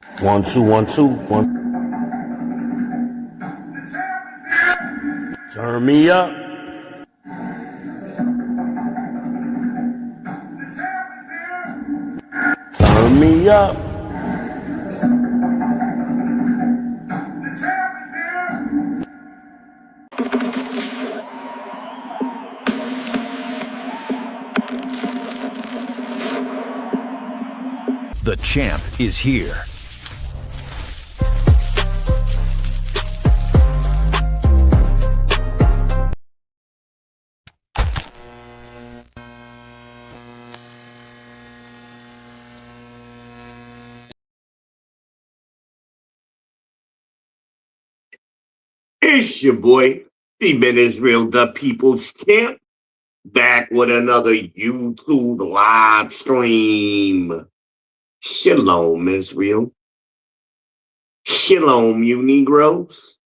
1 2 1 2 1. Turn me up. Turn me up. The champ is here. It's your boy, Israel, the People's Champ, back with another YouTube live stream. Shalom, Israel. Shalom, you Negroes.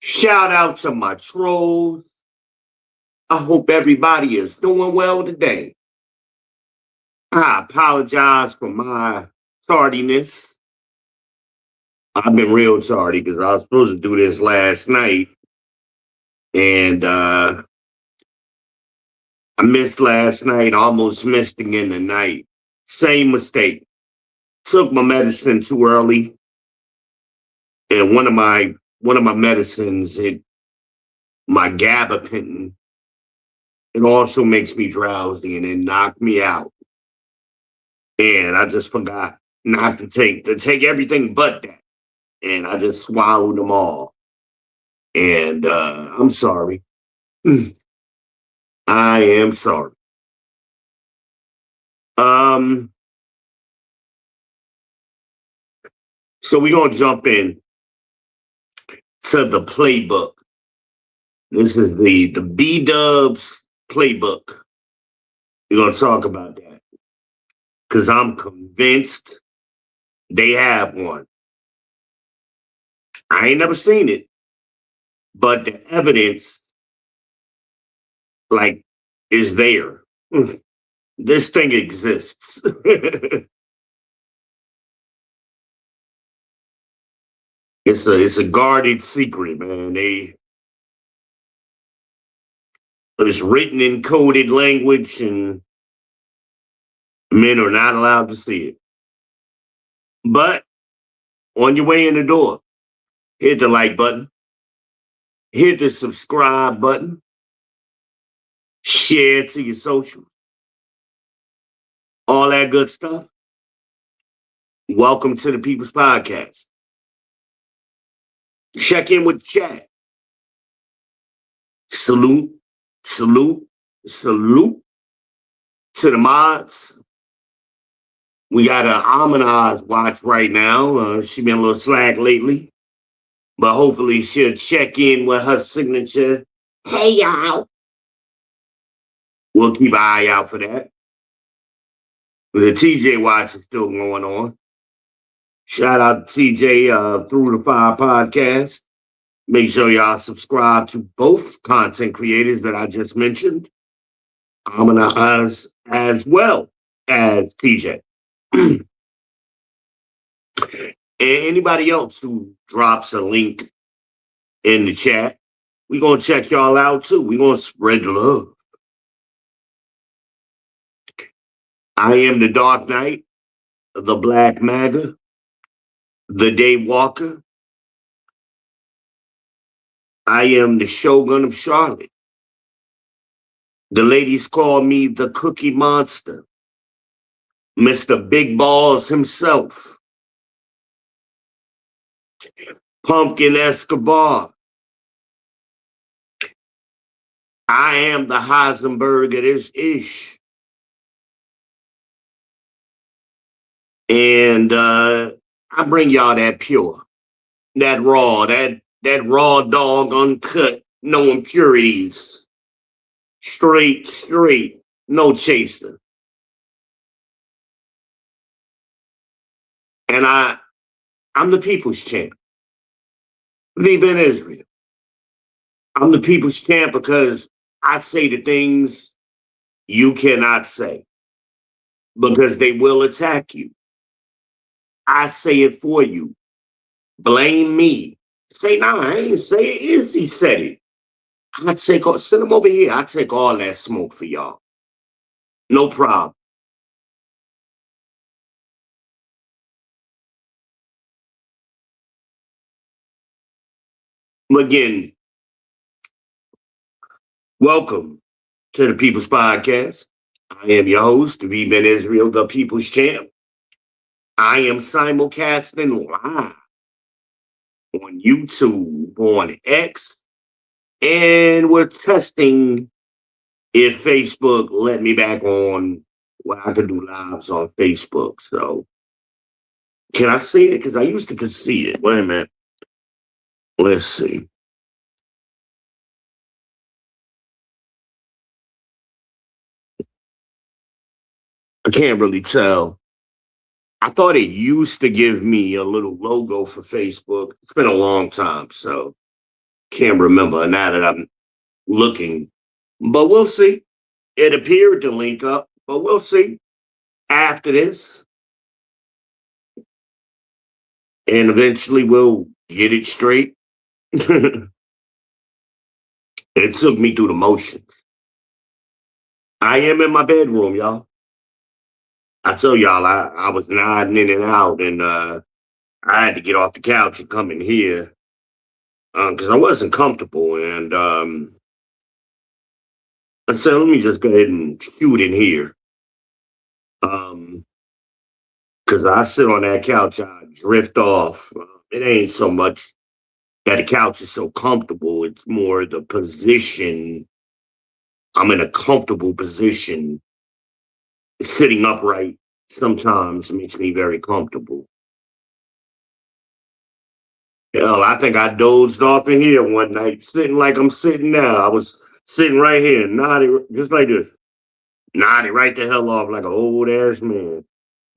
Shout out to my trolls. I hope everybody is doing well today. I apologize for my tardiness. I've been real tardy because I was supposed to do this last night. And I missed last night, almost missed again tonight. Same mistake. Took my medicine too early. And one of my medicines, my gabapentin, it also makes me drowsy and it knocked me out. And I just forgot not to take everything but that. And I just swallowed them all. And I'm sorry. I am sorry. So we're gonna jump in to the playbook. This is the Bdub's Playbook. We're gonna talk about that because I'm convinced they have one. I ain't never seen it, but the evidence, like, is there. This thing exists. It's a guarded secret, man. It's written in coded language, and men are not allowed to see it. But on your way in the door, hit the like button, hit the subscribe button, share to your socials, all that good stuff. Welcome to the People's Podcast. Check in with the chat. Salute to the mods. We got an Amanaz watch right now. She been a little slack lately, but hopefully she'll check in with her signature. Hey, y'all. We'll keep an eye out for that. The TJ watch is still going on. Shout out to TJ Through the Fire podcast. Make sure y'all subscribe to both content creators that I just mentioned. Amanaz as well as TJ. And anybody else who drops a link in the chat, we're going to check y'all out too. We're going to spread the love. I am the Dark Knight, the Black MAGA, the Day Walker. I am the Shogun of Charlotte. The ladies call me the Cookie Monster. Mr. Big Balls himself. Pumpkin Escobar. I am the Heisenberg of this ish. And I bring y'all that pure, that raw dog, uncut, no impurities. Straight, no chaser. And I'm the people's champ. Bdub in Israel. I'm the people's champ because I say the things you cannot say because they will attack you. I say it for you. Blame me. Say, nah, I ain't say it. Izzy said it. I take all, send them over here. I take all that smoke for y'all. No problem. Again, welcome to the People's Podcast. I am your host, V. Ben Israel, the People's Champ. I am simulcasting live on YouTube, on X, and we're testing if Facebook let me back on where I can do lives on Facebook. So, can I see it? Because I used to could see it. Wait a minute. Let's see. I can't really tell. I thought it used to give me a little logo for Facebook. It's been a long time, so can't remember now that I'm looking. But we'll see. It appeared to link up, but we'll see after this. And eventually we'll get it straight. It took me through the motions. I am in my bedroom, y'all. I tell y'all, I was nodding in and out, and I had to get off the couch and come in here because I wasn't comfortable. And I said, let me just go ahead and shoot in here. Because I sit on that couch, I drift off. It ain't so much that the couch is so comfortable. It's more the position. I'm in a comfortable position. Sitting upright sometimes makes me very comfortable. Hell, I think I dozed off in here one night, sitting like I'm sitting now. I was sitting right here, nodding, just like this. Nodding right the hell off like an old ass man.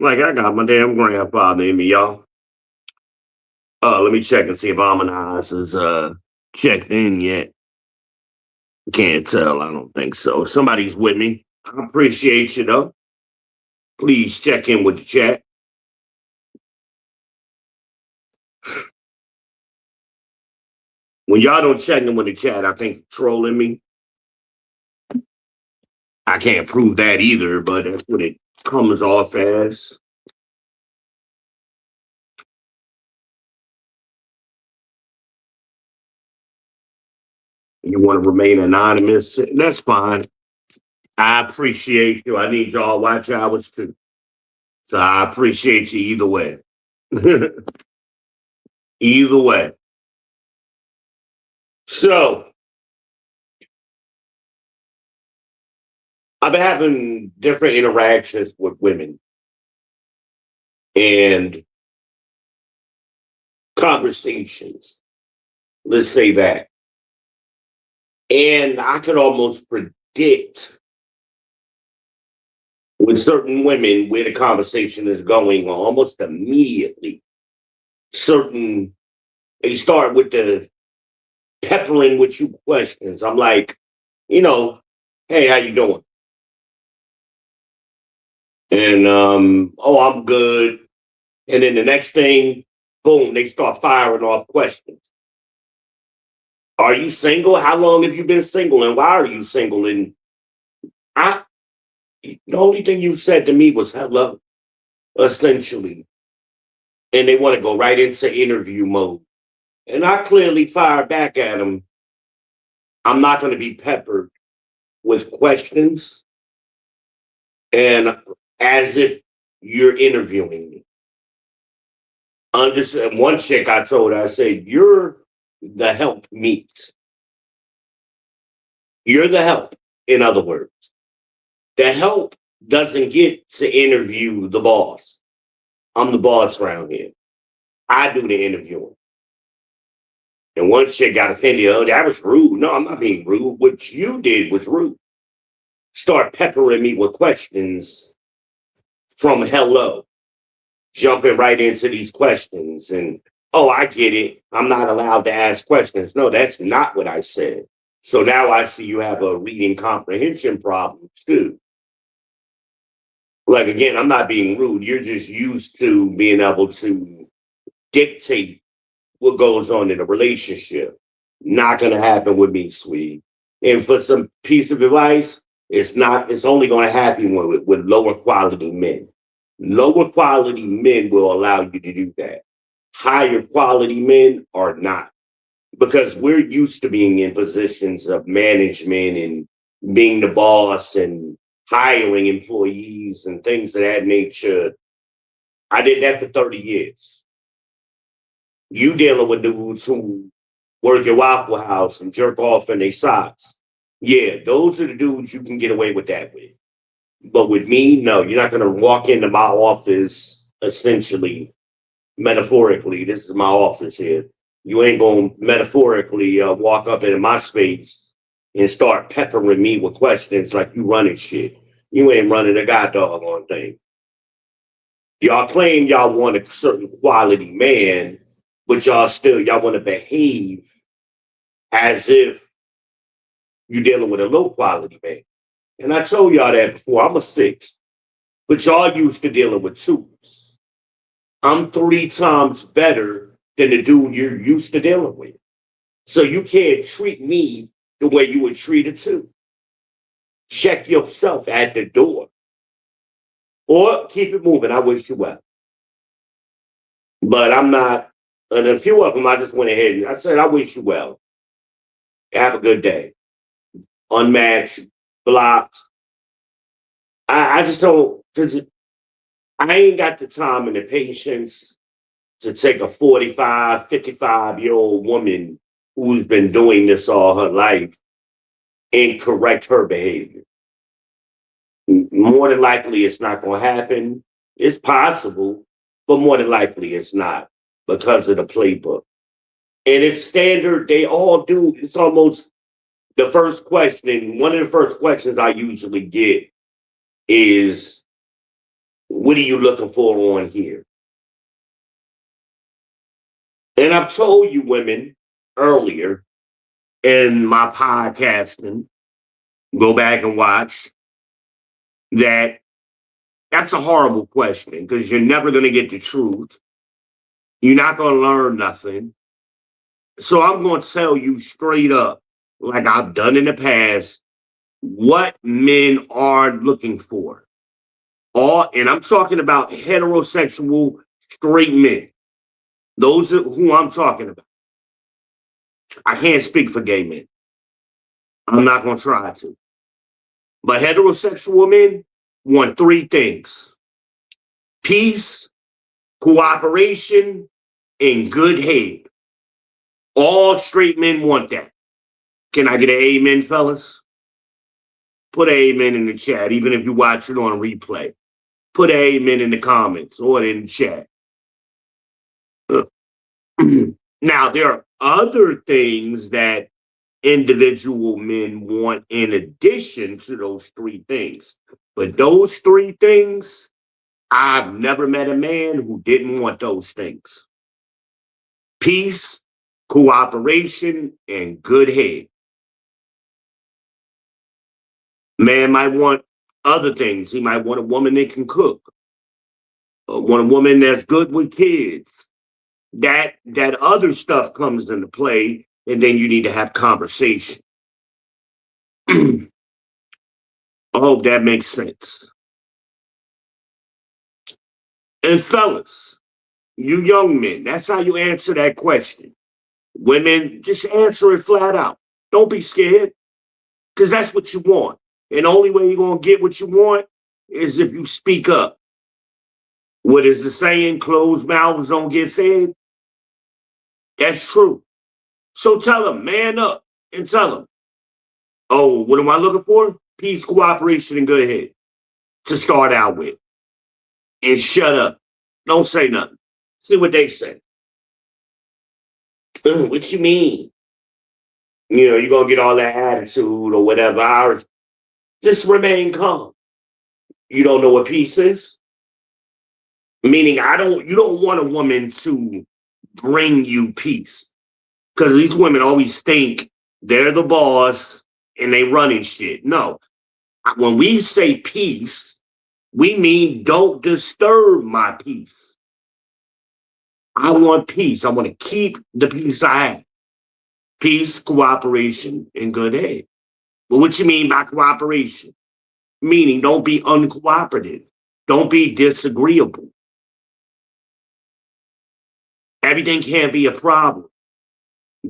Like I got my damn grandfather in me, y'all. Let me check and see if Harmonize is checked in yet. Can't tell. I don't think so. Somebody's with me. I appreciate you though. Please check in with the chat. When y'all don't check in with the chat, I think trolling me. I can't prove that either, but that's what it comes off as. You want to remain anonymous? That's fine. I appreciate you. I need y'all watch hours too. So I appreciate you either way. Either way. So I've been having different interactions with women and conversations. Let's say that. And I could almost predict with certain women where the conversation is going almost immediately. They start with the peppering with you questions. I'm like, hey, how you doing? And oh, I'm good. And then the next thing, boom, they start firing off questions. Are you single? How long have you been single? And why are you single? And the only thing you said to me was hello, essentially. And they want to go right into interview mode. And I clearly fired back at them. I'm not going to be peppered with questions and as if you're interviewing me. Understand? One chick I told her, I said, you're the help meet. You're the help, in other words. The help doesn't get to interview the boss. I'm the boss around here. I do the interviewing. And one chick got offended. Oh, that was rude. No, I'm not being rude. What you did was rude. Start peppering me with questions from hello. Jumping right into these questions. And, oh, I get it. I'm not allowed to ask questions. No, that's not what I said. So now I see you have a reading comprehension problem too. Like, again, I'm not being rude. You're just used to being able to dictate what goes on in a relationship. Not going to happen with me, sweetie. And for some piece of advice, it's only going to happen with lower quality men. Lower quality men will allow you to do that. Higher quality men are not, because we're used to being in positions of management and being the boss and hiring employees and things of that nature. I did that for 30 years. You dealing with dudes who work at Waffle House and jerk off in their socks. Yeah, those are the dudes you can get away with that with. But with me, no, you're not going to walk into my office, essentially, metaphorically. This is my office here. You ain't going to metaphorically walk up into my space and start peppering me with questions like you running shit. You ain't running a goddamn thing. Y'all claim y'all want a certain quality man, but y'all want to behave as if you're dealing with a low quality man. And I told y'all that before. I'm a 6, but y'all used to dealing with 2s. I'm 3 times better than the dude you're used to dealing with. So you can't treat me the way you would treat a 2. Check yourself at the door. Or keep it moving. I wish you well. But I'm not, and a few of them I just went ahead and I said, I wish you well. Have a good day. Unmatched, blocked. I just don't, because I ain't got the time and the patience to take a 45, 55-year-old woman who's been doing this all her life and correct her behavior. More than likely, it's not going to happen. It's possible, but more than likely, it's not because of the playbook. And it's standard. They all do. It's almost the first question. One of the first questions I usually get is, what are you looking for on here? And I've told you women earlier in my podcasting, go back and watch, that that's a horrible question because you're never going to get the truth. You're not going to learn nothing. So I'm going to tell you straight up, like I've done in the past, what men are looking for. And I'm talking about heterosexual straight men. Those are who I'm talking about. I can't speak for gay men. I'm not going to try to. But heterosexual men want 3 things: peace, cooperation, and good head. All straight men want that. Can I get an amen, fellas? Put an amen in the chat, even if you watch it on replay. Put an amen in the comments or in the chat. Now, there are other things that individual men want in addition to those 3 things. But those 3 things, I've never met a man who didn't want those things: peace, cooperation, and good head. Man might want other things. He might want a woman that can cook, want a woman that's good with kids. That other stuff comes into play, and then you need to have conversation. I hope that makes sense. And fellas, you young men, that's how you answer that question. Women, just answer it flat out. Don't be scared, because that's what you want. And the only way you're going to get what you want is if you speak up. What is the saying? Closed mouths don't get fed. That's true. So tell them, man up, and tell them, oh, what am I looking for? Peace, cooperation, and good head to start out with. And shut up. Don't say nothing. See what they say. What you mean? You're going to get all that attitude or whatever. Just remain calm. You don't know what peace is? Meaning you don't want a woman to bring you peace. Because these women always think they're the boss and they running shit. No. When we say peace, We mean don't disturb my peace. I want peace. I want to keep the peace I have. Peace, cooperation, and good head. But what you mean by cooperation? Meaning don't be uncooperative. Don't be disagreeable. Everything can't be a problem.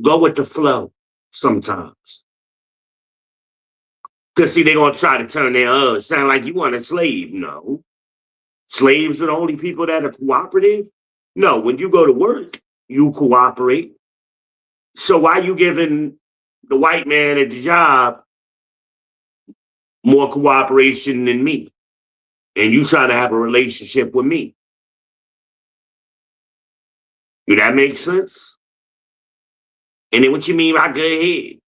Go with the flow sometimes. Because see, they're going to try to turn their sound like you want a slave. No. Slaves are the only people that are cooperative. No, when you go to work, you cooperate. So why you giving the white man at the job more cooperation than me? And you trying to have a relationship with me? Do that make sense? And then what you mean by good head?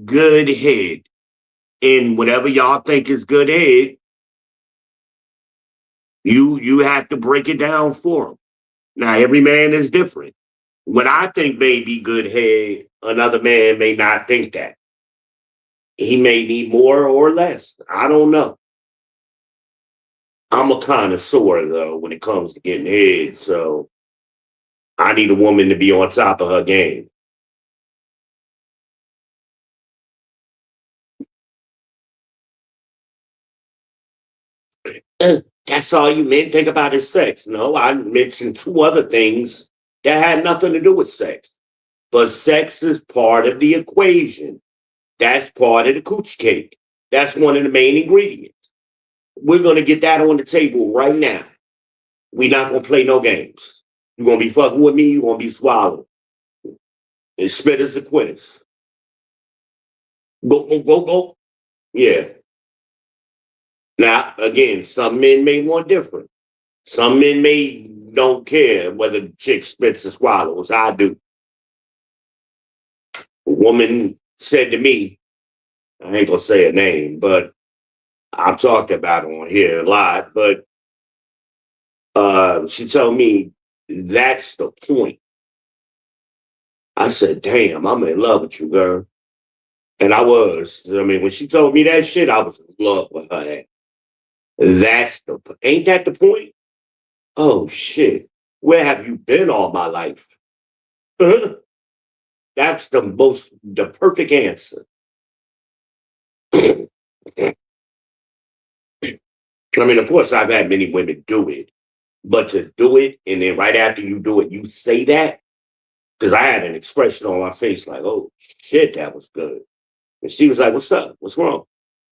Good head. And whatever y'all think is good head, you have to break it down for them. Now, every man is different. What I think may be good head, another man may not think that. He may need more or less. I don't know. I'm a connoisseur, though, when it comes to getting head. So I need a woman to be on top of her game. That's all you meant? Think about is sex. No, I mentioned two other things that had nothing to do with sex. But sex is part of the equation. That's part of the coochie cake. That's one of the main ingredients. We're going to get that on the table right now. We're not going to play no games. You're going to be fucking with me. You're going to be swallowed. And spitters and quitters. Go, go, go, go. Yeah. Now, again, some men may want different. Some men may don't care whether the chick spits or swallows. I do. A woman said to me, I ain't gonna say her name, but I've talked about her on here a lot, but she told me that's the point. I said, damn, I'm in love with you, girl. And I was. I mean, when she told me that shit, I was in love with her. Ain't that the point? Oh shit. Where have you been all my life? That's the perfect answer. I mean, of course, I've had many women do it, but to do it and then right after you do it, you say that, because I had an expression on my face like, oh shit, that was good. And she was like, what's up? What's wrong?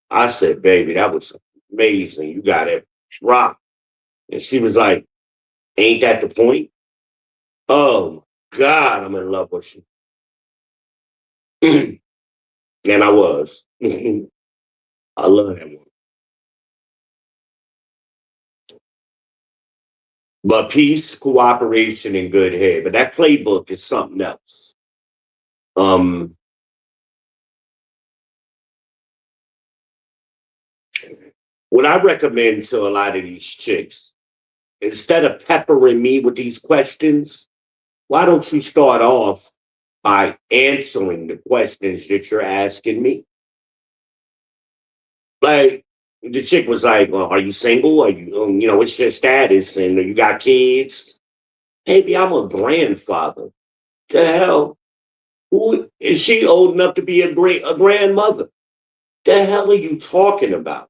I said, baby, that was amazing. You got it rock. And she was like, ain't that the point? Oh God, I'm in love with you. And I was. I love that one. But peace, cooperation, and good head. But that playbook is something else. What I recommend to a lot of these chicks, instead of peppering me with these questions, why don't you start off by answering the questions that you're asking me? Like, the chick was like, well, are you single? Are you, what's your status? And you got kids? Baby, I'm a grandfather. The hell? Who is she old enough to be a grandmother? The hell are you talking about?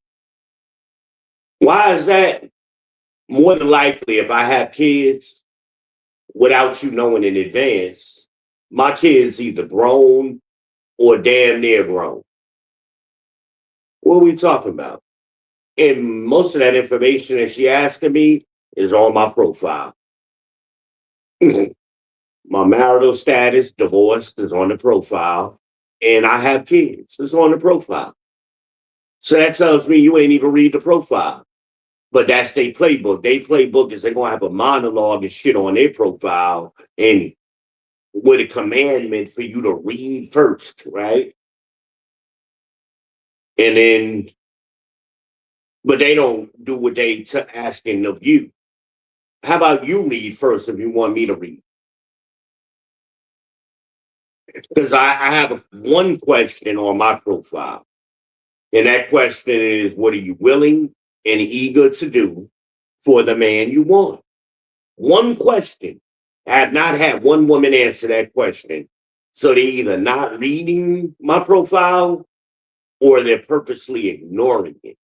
Why is that? More than likely, if I have kids without you knowing in advance, my kids either grown or damn near grown. What are we talking about? And most of that information that she asking me is on my profile. My marital status, divorced, is on the profile. And I have kids. It's on the profile. So that tells me you ain't even read the profile. But that's their playbook. Their playbook is they're going to have a monologue and shit on their profile and with a commandment for you to read first, right? And then, but they don't do what they asking of you. How about you read first if you want me to read? Because I have one question on my profile. And that question is, what are you willing and eager to do for the man you want? One question. I have not had one woman answer that question. So they're either not reading my profile or they're purposely ignoring it.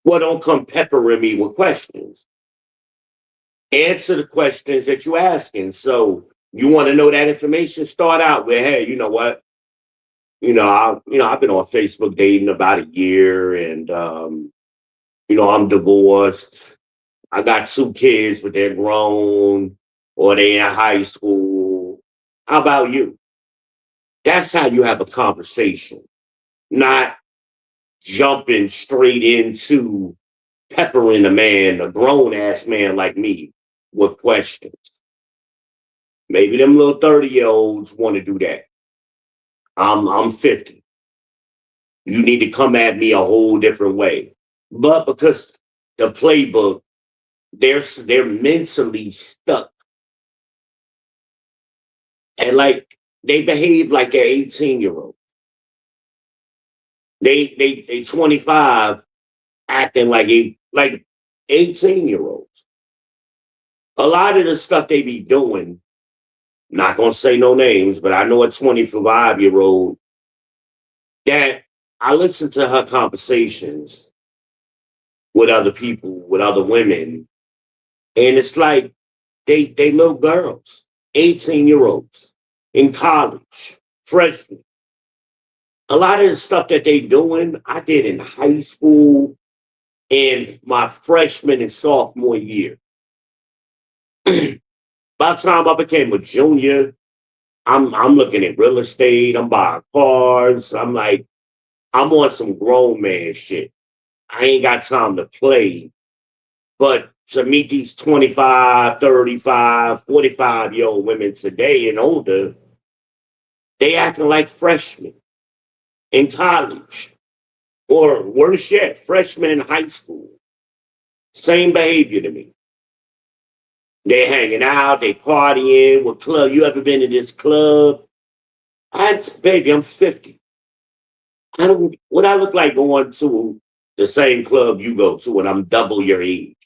Well, don't come peppering me with questions. Answer the questions that you're asking. So you want to know that information? Start out with, hey, you know what? I've been on Facebook dating about a year, and I'm divorced. I got 2 kids, but they're grown or they in high school. How about you? That's how you have a conversation, not jumping straight into peppering a grown ass man like me, with questions. Maybe them little 30-year-olds want to do that. I'm 50. You need to come at me a whole different way. But because the playbook, they're mentally stuck. And like they behave like an 18-year-old. They 25 acting like 18-year-olds. A lot of the stuff they be doing, not gonna say no names, but I know a 25-year-old that I listen to her conversations with other people, with other women, and it's like they little girls, 18-year-olds in college, freshmen. A lot of the stuff that they doing, I did in high school and my freshman and sophomore year. By the time I became a junior, I'm looking at real estate, I'm buying cars. I'm like, I'm on some grown man shit. I ain't got time to play. But to meet these 25, 35, 45-year-old women today and older, they acting like freshmen in college. Or worse yet, freshmen in high school. Same behavior to me. They hanging out, they partying. What club? You ever been to this club? Baby, I'm 50. I don't. What I look like going to the same club you go to when I'm double your age?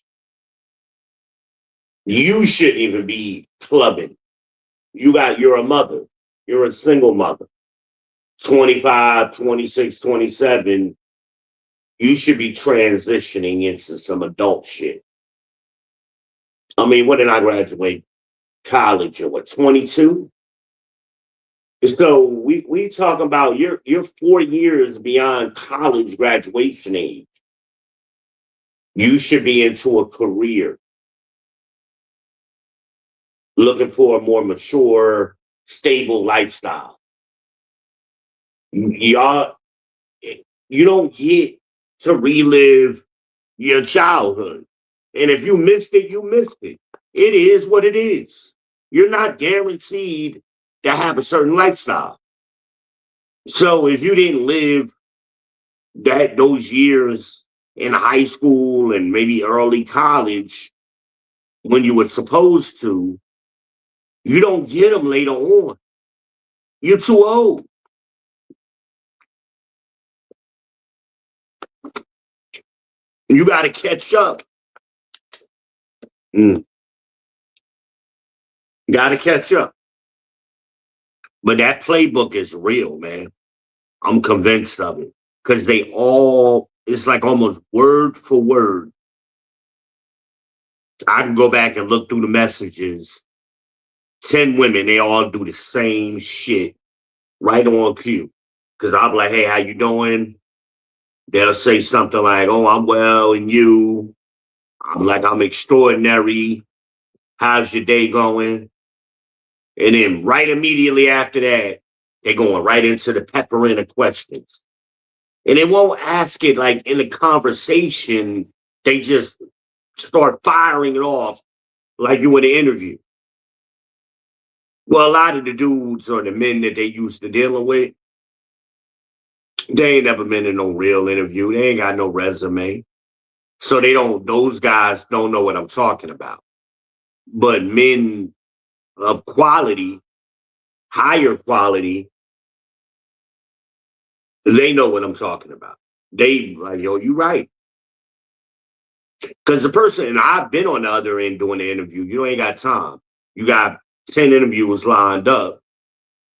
You shouldn't even be clubbing. You're a mother. You're a single mother. 25, 26, 27. You should be transitioning into some adult shit. I mean, when did I graduate college? Or what, 22? So we talking about you're 4 years beyond college graduation age. You should be into a career, looking for a more mature, stable lifestyle. Y'all, you don't get to relive your childhood. And if you missed it, you missed it. It is what it is. You're not guaranteed to have a certain lifestyle. So if you didn't live those years in high school and maybe early college when you were supposed to, you don't get them later on. You're too old. You got to catch up. Got to catch up. But that playbook is real, man. I'm convinced of it because it's like almost word for word. I can go back and look through the messages. 10 women, they all do the same shit right on cue. Because I'm like, hey, how you doing? They'll say something like, oh, I'm well, and you? I'm like, I'm extraordinary. How's your day going? And then right immediately after that, they're going right into the peppering of questions. And they won't ask it like in a conversation. They just start firing it off like you in an interview. Well, a lot of the dudes or the men that they used to dealing with, they ain't never been in no real interview. They ain't got no resume. So those guys don't know what I'm talking about. But men of quality, higher quality, They know what I'm talking about. They like, yo, you right. Because the person, and I've been on the other end doing the interview, you ain't got time. You got 10 interviews lined up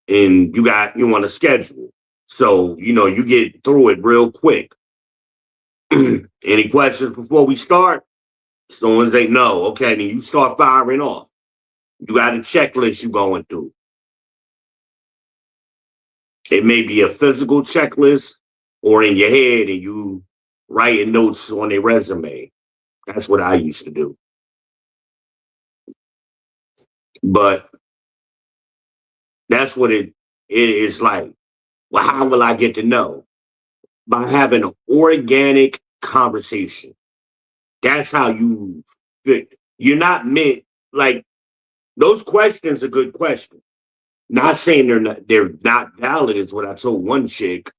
and you want to schedule. So, you get through it real quick. Any questions before we start? As soon as they know, okay, then you start firing off. You got a checklist you going through. It may be a physical checklist or in your head and you writing notes on a resume. That's what I used to do. But that's what it is like. Well, how will I get to know? By having an organic conversation. That's how you fit. You're not meant like those questions are good questions. Not saying they're not valid is what I told one chick.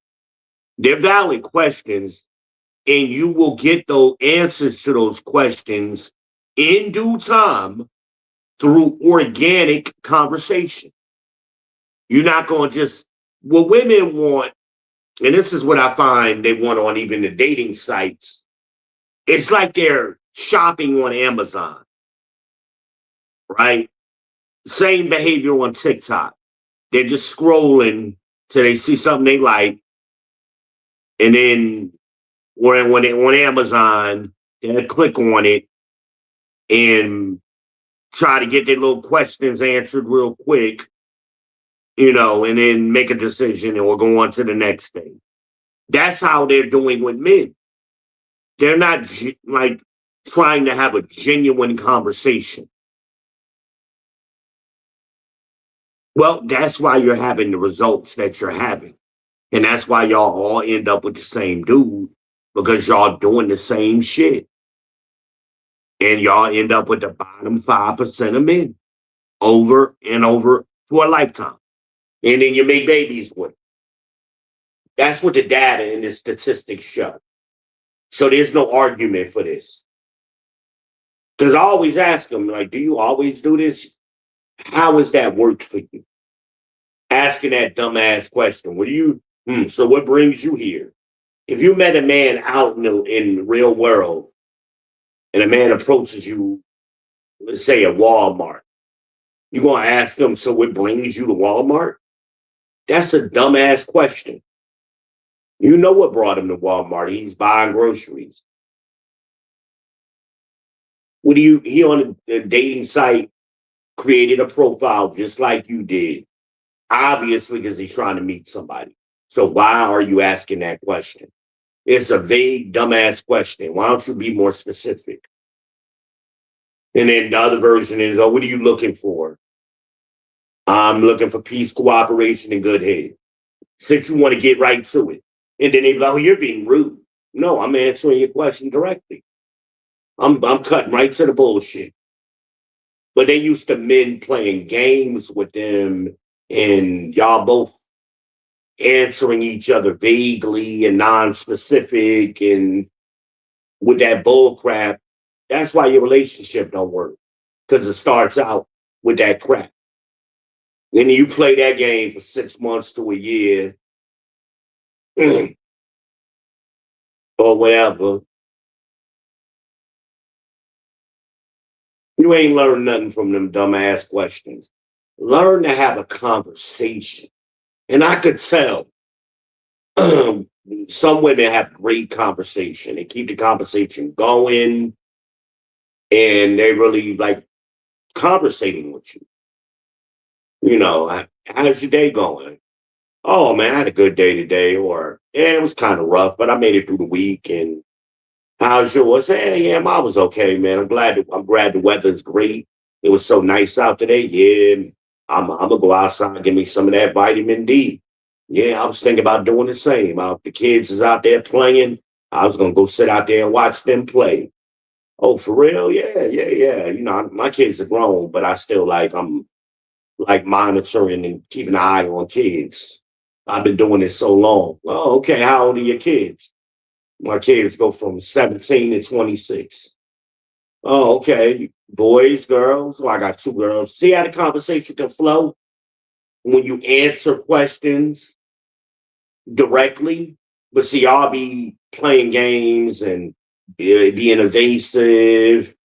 They're valid questions, and you will get those answers to those questions in due time through organic conversation. You're not going to just what women want, and this is what I find they want on even the dating sites. It's like they're shopping on Amazon, right? Same behavior on TikTok. They're just scrolling till they see something they like, and then when they on Amazon, they click on it and try to get their little questions answered real quick, and then make a decision or go on to the next thing. That's how they're doing with men. They're not like trying to have a genuine conversation. Well, that's why you're having the results that you're having. And that's why y'all all end up with the same dude because y'all doing the same shit. And y'all end up with the bottom 5% of men over and over for a lifetime. And then you make babies with it. That's what the data and the statistics show. So there's no argument for this. Because I always ask them, like, do you always do this? How has that worked for you? Asking that dumbass question. So what brings you here? If you met a man out in the real world and a man approaches you, let's say at Walmart, you're going to ask him, so what brings you to Walmart? That's a dumbass question. You know what brought him to Walmart. He's buying groceries. He on a dating site created a profile just like you did. Obviously, because he's trying to meet somebody. So why are you asking that question? It's a vague, dumbass question. Why don't you be more specific? And then the other version is, oh, what are you looking for? I'm looking for peace, cooperation, and good head. Since you want to get right to it. And then they be like, oh, you're being rude. No, I'm answering your question directly. I'm cutting right to the bullshit. But they used to men playing games with them and y'all both answering each other vaguely and non-specific and with that bull crap. That's why your relationship don't work. Because it starts out with that crap. Then you play that game for 6 months to a year or whatever. You ain't learned nothing from them dumbass questions. Learn to have a conversation. And I could tell some women have great conversation. They keep the conversation going and they really like conversating with you. How's your day going? Oh man, I had a good day today. Or yeah, it was kind of rough, but I made it through the week. And how's yours? Hey, yeah, mine was okay, man. I'm glad the weather's great. It was so nice out today. Yeah, I'm gonna go outside and give me some of that vitamin D. Yeah, I was thinking about doing the same. The kids is out there playing. I was gonna go sit out there and watch them play. Oh, for real? Yeah, yeah, yeah. My kids are grown, but I still I'm like monitoring and keeping an eye on kids. I've been doing this so long. Oh, okay. How old are your kids? My kids go from 17 to 26. Oh, okay. Boys, girls. Oh, I got 2 girls. See how the conversation can flow when you answer questions directly, but see, y'all be playing games and being evasive,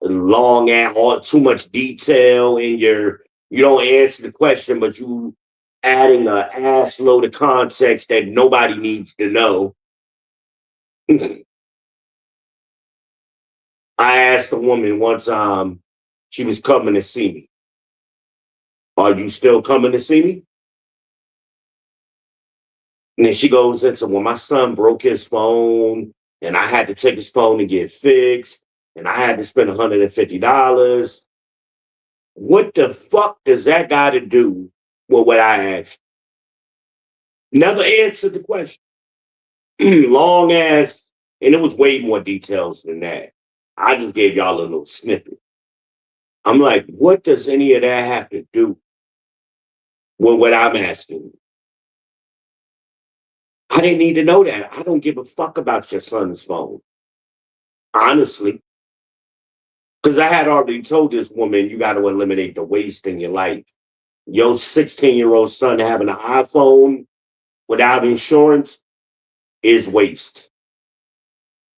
long and all too much detail in your. You don't answer the question, but you adding a ass load of context that nobody needs to know. I asked a woman one time, she was coming to see me. Are you still coming to see me? And then she goes into, well, my son broke his phone and I had to take his phone to get fixed and I had to spend $150. What the fuck does that got to do with what I asked? Never answered the question. Long ass, and it was way more details than that. I just gave y'all a little snippet. I'm like, what does any of that have to do with what I'm asking? I didn't need to know that. I don't give a fuck about your son's phone, honestly. Because I had already told this woman, you got to eliminate the waste in your life. Your 16-year-old son having an iPhone without insurance is waste.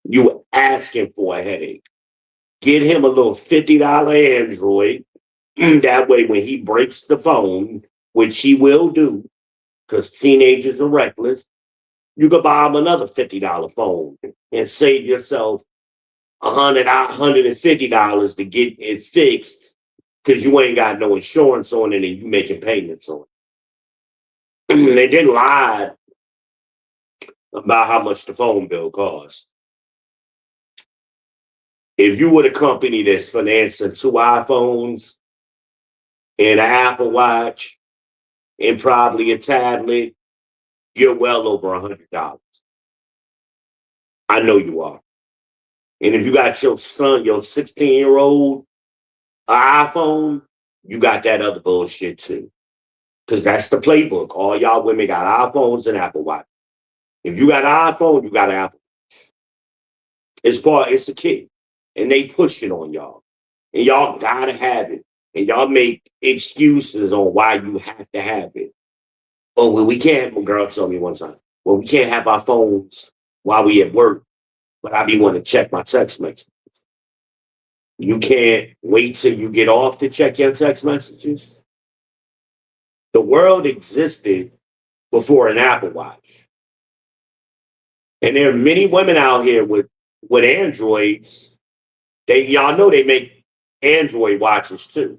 You asking for a headache. Get him a little $50 Android. That way, when he breaks the phone, which he will do, because teenagers are reckless, you could buy him another $50 phone and save yourself $150 to get it fixed because you ain't got no insurance on it and you making payments on it. They didn't lie about how much the phone bill cost. If you were the company that's financing 2 iPhones and an Apple Watch and probably a tablet, you're well over $100. I know you are. And if you got your son, your 16-year-old iPhone, you got that other bullshit too. Because that's the playbook. All y'all women got iPhones and Apple Watch. If you got an iPhone, you got an Apple. It's a kid. And they push it on y'all. And y'all gotta have it. And y'all make excuses on why you have to have it. Oh, well, we can't, my girl told me one time, well, we can't have our phones while we at work, but I be wanting to check my text messages. You can't wait till you get off to check your text messages. The world existed before an Apple Watch. And there are many women out here with Androids. Y'all know they make Android watches too.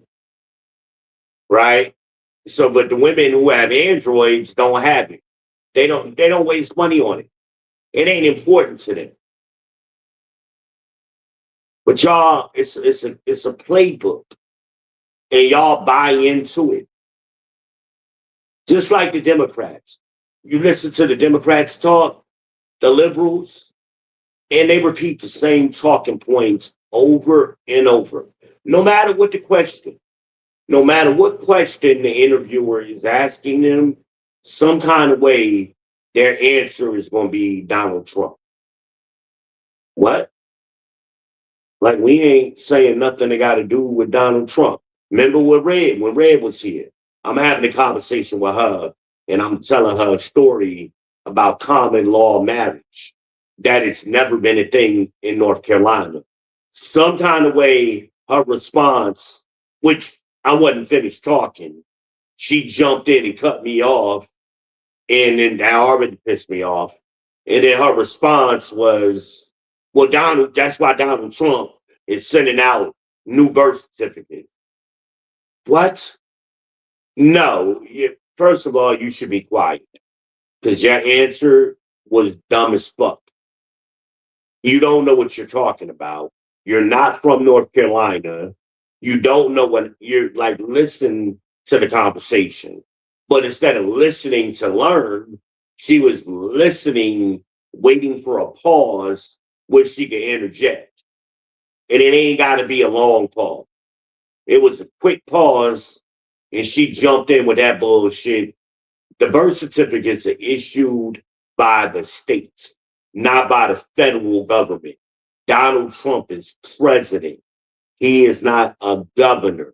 Right? So, but the women who have Androids don't have it. They don't waste money on it. It ain't important to them. But y'all, it's a playbook. And y'all buy into it. Just like the Democrats. You listen to the Democrats talk, the liberals, and they repeat the same talking points over and over. No matter what the question, no matter what question the interviewer is asking them, some kind of way their answer is going to be Donald Trump. What? Like we ain't saying nothing that got to do with Donald Trump. Remember when Red was here? I'm having a conversation with her and I'm telling her a story about common law marriage. That it's never been a thing in North Carolina. Some kind of way, her response, which I wasn't finished talking, she jumped in and cut me off, and then that already pissed me off. And then her response was, well, that's why Donald Trump is sending out new birth certificates. What? No. First of all, you should be quiet because your answer was dumb as fuck. You don't know what you're talking about. You're not from North Carolina. You don't know what you're like. Listen to the conversation. But instead of listening to learn, she was listening, waiting for a pause where she could interject. And it ain't got to be a long pause. It was a quick pause, and she jumped in with that bullshit. The birth certificates are issued by the states, not by the federal government. Donald Trump is president. He is not a governor.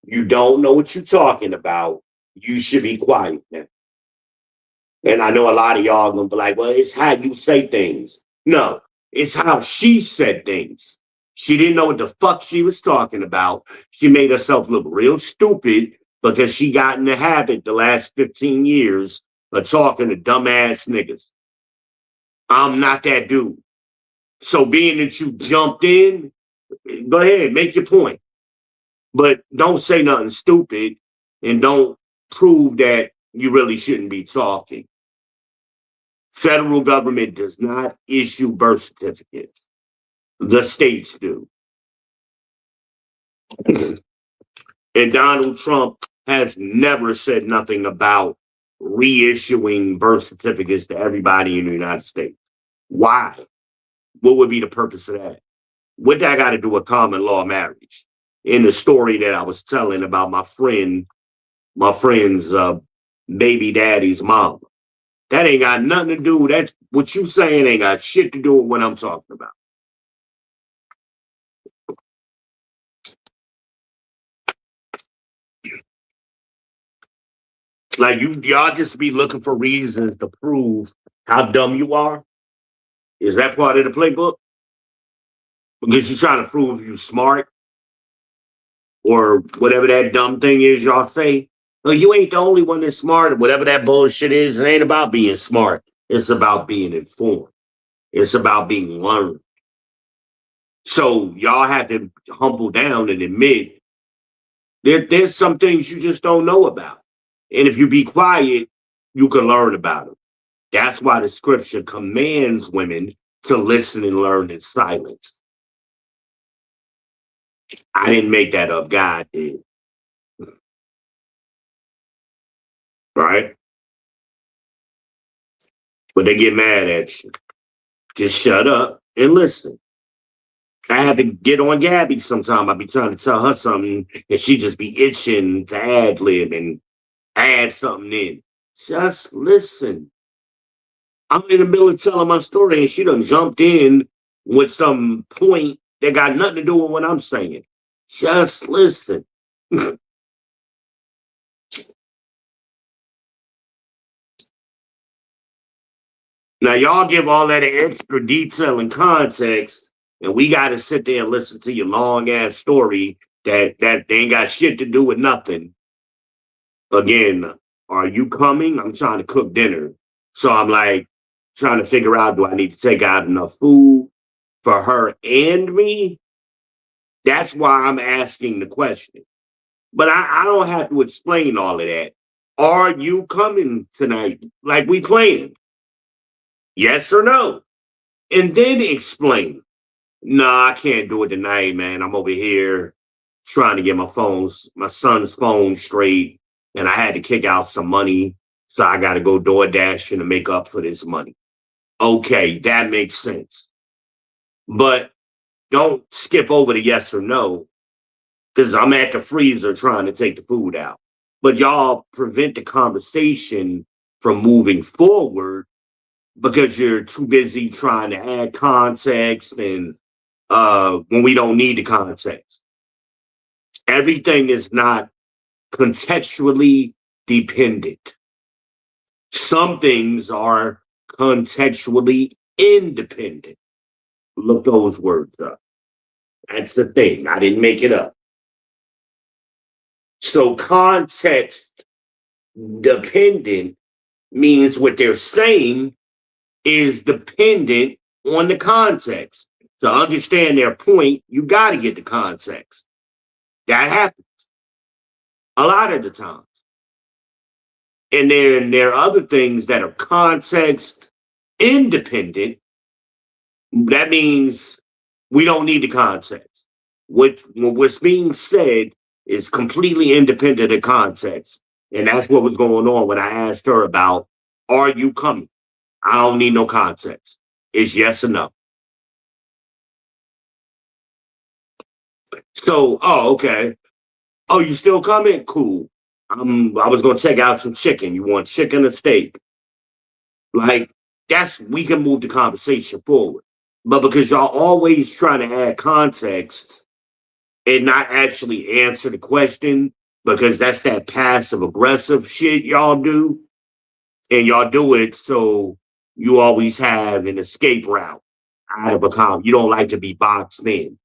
You don't know what you're talking about. You should be quiet now. And I know a lot of y'all gonna be like, well, it's how you say things. No, it's how she said things. She didn't know what the fuck she was talking about. She made herself look real stupid because she got in the habit the last 15 years of talking to dumbass niggas. I'm not that dude. So being that you jumped in, go ahead, make your point. But don't say nothing stupid and don't prove that you really shouldn't be talking. Federal government does not issue birth certificates. The states do. And Donald Trump has never said nothing about reissuing birth certificates to everybody in the United States. Why? What would be the purpose of that? What that got to do with common law marriage? In the story that I was telling about my friend's baby daddy's mom. That ain't got nothing to do. That's what you saying ain't got shit to do with what I'm talking about. Like y'all just be looking for reasons to prove how dumb you are. Is that part of the playbook? Because you're trying to prove you're smart or whatever that dumb thing is y'all say. No, you ain't the only one that's smart or whatever that bullshit is. It ain't about being smart. It's about being informed. It's about being learned. So y'all have to humble down and admit there's some things you just don't know about. And if you be quiet, you can learn about them. That's why the scripture commands women to listen and learn in silence. I didn't make that up. God did. Right? But they get mad at you. Just shut up and listen. I had to get on Gabby sometime. I be trying to tell her something, and she just be itching to ad lib and add something in. Just listen. I'm in the middle of telling my story, and she done jumped in with some point that got nothing to do with what I'm saying. Just listen. Now, y'all give all that extra detail and context, and we got to sit there and listen to your long ass story that they ain't got shit to do with nothing. Again, are you coming? I'm trying to cook dinner. So I'm like trying to figure out, do I need to take out enough food for her and me? That's why I'm asking the question. But I don't have to explain all of that. Are you coming tonight like we planned? Yes or no? And then explain. No, I can't do it tonight, man. I'm over here trying to get my son's phone straight, and I had to kick out some money, so I got to go door dashing to make up for this money. Okay, that makes sense. But don't skip over the yes or no, because I'm at the freezer trying to take the food out. But y'all prevent the conversation from moving forward because you're too busy trying to add context and when we don't need the context. Everything is not contextually dependent. Some things are contextually independent. Look those words up. That's the thing. I didn't make it up. So context dependent means what they're saying is dependent on the context. To understand their point, you got to get the context. That happens a lot of the times. And then there are other things that are context independent. That means we don't need the context. What's being said is completely independent of context. And that's what was going on when I asked her about, are you coming? I don't need no context. It's yes or no. So, oh, okay. Oh, you still coming? Cool. I was gonna check out some chicken. You want chicken or steak? Like, we can move the conversation forward. But because y'all always trying to add context and not actually answer the question, because that's that passive aggressive shit y'all do, And y'all do it so you always have an escape route out of a comment. You don't like to be boxed in.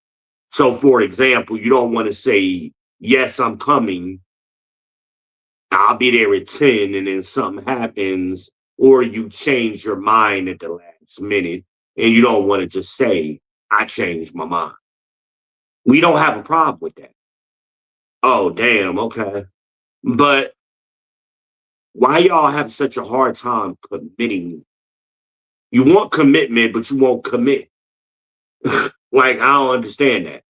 So, for example, you don't want to say, yes, I'm coming. I'll be there at 10, and then something happens, or you change your mind at the last minute, and you don't want to just say, I changed my mind. We don't have a problem with that. Oh, damn, okay. But why y'all have such a hard time committing? You want commitment, but you won't commit. Like, I don't understand that.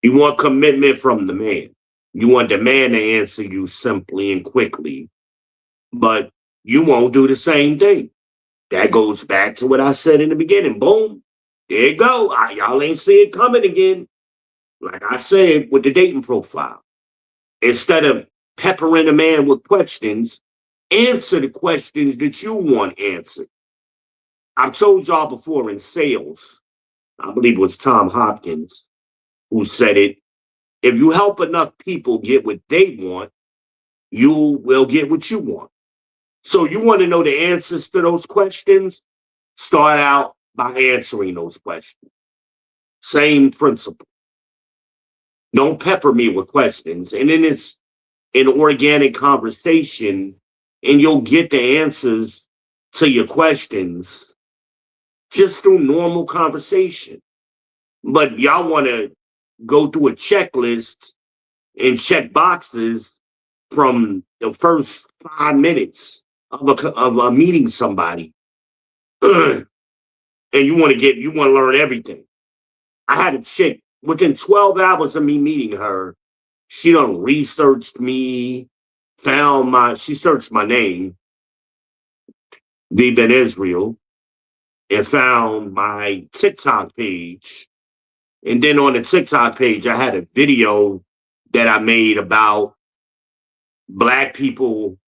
You want commitment from the man. You want the man to answer you simply and quickly, but you won't do the same thing. That goes back to what I said in the beginning. Boom. There you go. Y'all ain't see it coming again. Like I said with the dating profile. Instead of peppering a man with questions, answer the questions that you want answered. I've told y'all before in sales, I believe it was Tom Hopkins who said it. If you help enough people get what they want, you will get what you want. So you want to know the answers to those questions? Start out by answering those questions. Same principle. Don't pepper me with questions. And then it's an organic conversation, and you'll get the answers to your questions just through normal conversation. But y'all want to go through a checklist and check boxes from the first 5 minutes of meeting somebody. And you want to learn everything. I had a chick within 12 hours of me meeting her. She done researched me, she searched my name, Bdub Israel, and found my TikTok page. And then on the TikTok page, I had a video that I made about Black people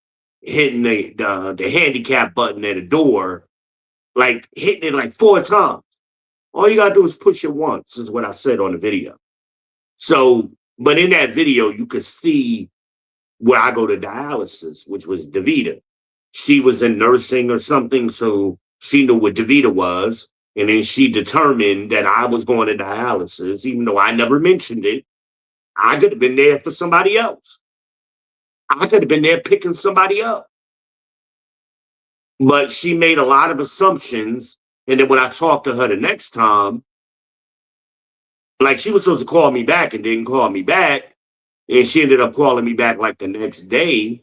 hitting the handicap button at a door, like hitting it like 4 times. All you gotta do is push it once, is what I said on the video. So, but in that video, you could see where I go to dialysis, which was Davita. She was in nursing or something, so she knew what Davita was. And then she determined that I was going to dialysis, even though I never mentioned it. I could have been there for somebody else. I could have been there picking somebody up. But she made a lot of assumptions. And then when I talked to her the next time, like she was supposed to call me back and didn't call me back. And she ended up calling me back like the next day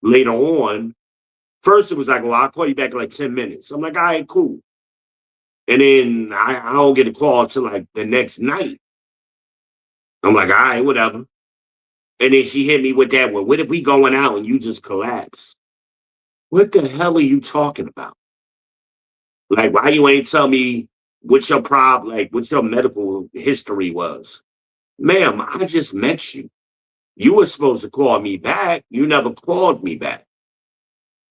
later on. First, it was like, well, I'll call you back in like 10 minutes. I'm like, all right, cool. And then I don't get a call until like the next night. I'm like, all right, whatever. And then she hit me with that, well, what if we going out and you just collapse? What the hell are you talking about? Like, why you ain't tell me what your problem, like what your medical history was? Ma'am, I just met you. You were supposed to call me back. You never called me back.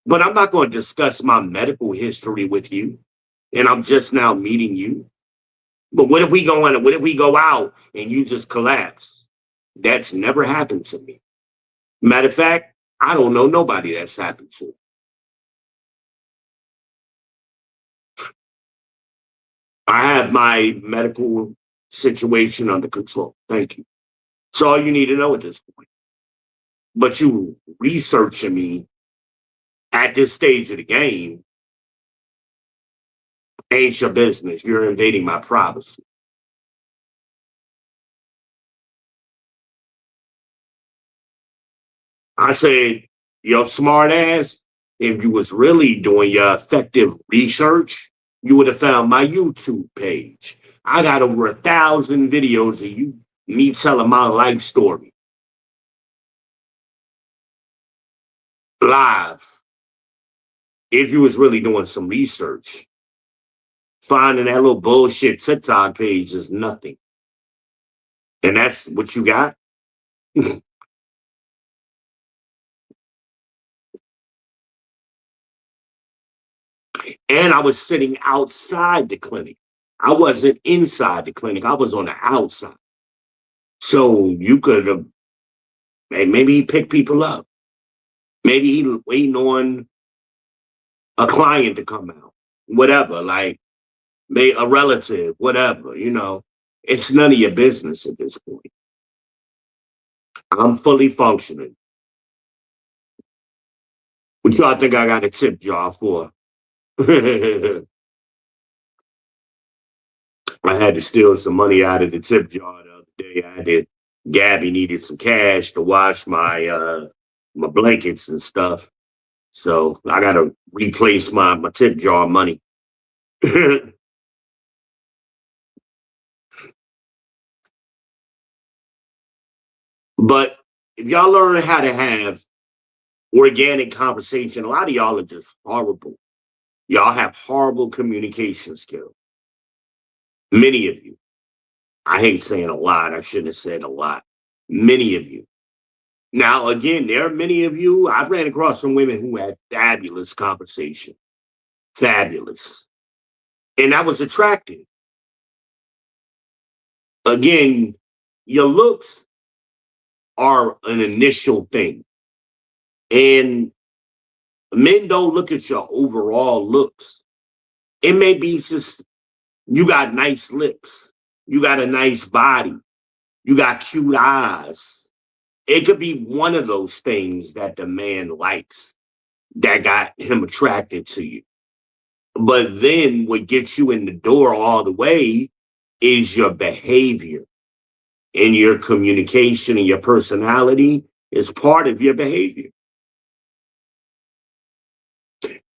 But I'm not going to discuss my medical history with you. And I'm just now meeting you. But what if we go out and you just collapse? That's never happened to me. Matter of fact, I don't know nobody that's happened to. I have my medical situation under control. Thank you. That's all you need to know at this point. But you researching me at this stage of the game ain't your business. You're invading my privacy. I said, your smart ass, if you was really doing your effective research, you would have found my YouTube page. I got over 1,000 videos of me telling my life story. Live. If you was really doing some research, finding that little bullshit TikTok page is nothing. And that's what you got? And I was sitting outside the clinic. I wasn't inside the clinic. I was on the outside. So you could have Maybe he picked people up. Maybe he waiting on a client to come out. Whatever, like a relative, whatever, It's none of your business at this point. I'm fully functioning. What y'all think I got a tip jar for? I had to steal some money out of the tip jar the other day. Gabby needed some cash to wash my blankets and stuff. So I gotta replace my tip jar money. But if y'all learn how to have organic conversation, a lot of y'all are just horrible. Y'all have horrible communication skills. Many of you. I hate saying a lot. I shouldn't have said a lot. Many of you. Now, again, there are many of you. I've ran across some women who had fabulous conversation. Fabulous. And that was attractive. Again, your looks are an initial thing. And men don't look at your overall looks. It may be just you got nice lips. You got a nice body. You got cute eyes. It could be one of those things that the man likes that got him attracted to you. But then what gets you in the door all the way is your behavior and your communication and your personality is part of your behavior.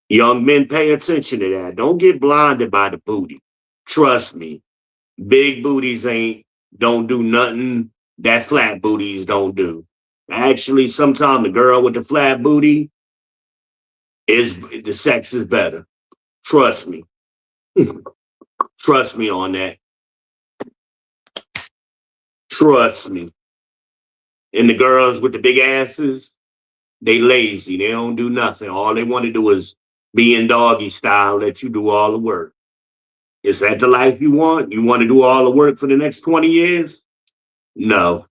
Young men, pay attention to that. Don't get blinded by the booty. Trust me, big booties don't do nothing that flat booties don't do. Actually, sometimes the girl with the flat booty the sex is better. Trust me. Trust me on that. Trust me. And the girls with the big asses, they lazy. They don't do nothing. All they want to do is be in doggy style, let you do all the work. Is that the life you want? You want to do all the work for the next 20 years? No.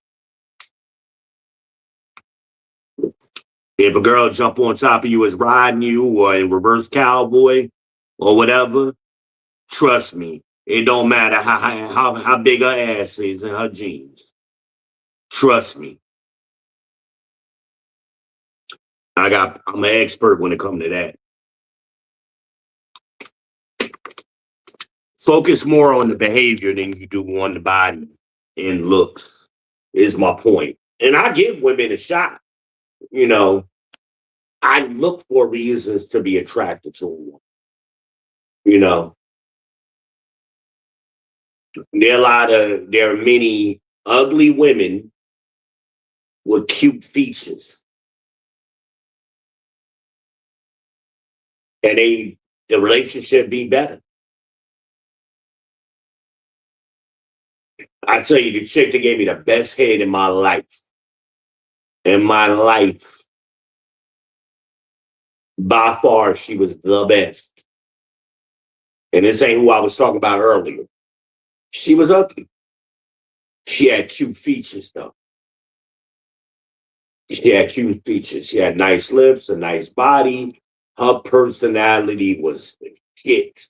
If a girl jump on top of you is riding you or in reverse cowboy or whatever, trust me, it don't matter how big her ass is in her jeans. Trust me. I'm an expert when it comes to that. Focus more on the behavior than you do on the body and looks, is my point. And I give women a shot. I look for reasons to be attracted to a woman. There are many ugly women with cute features. And the relationship be better. I tell you, the chick that gave me the best head in my life. By far, she was the best. And this ain't who I was talking about earlier. She was ugly. She had cute features, though. She had cute features. She had nice lips, a nice body. Her personality was the shit.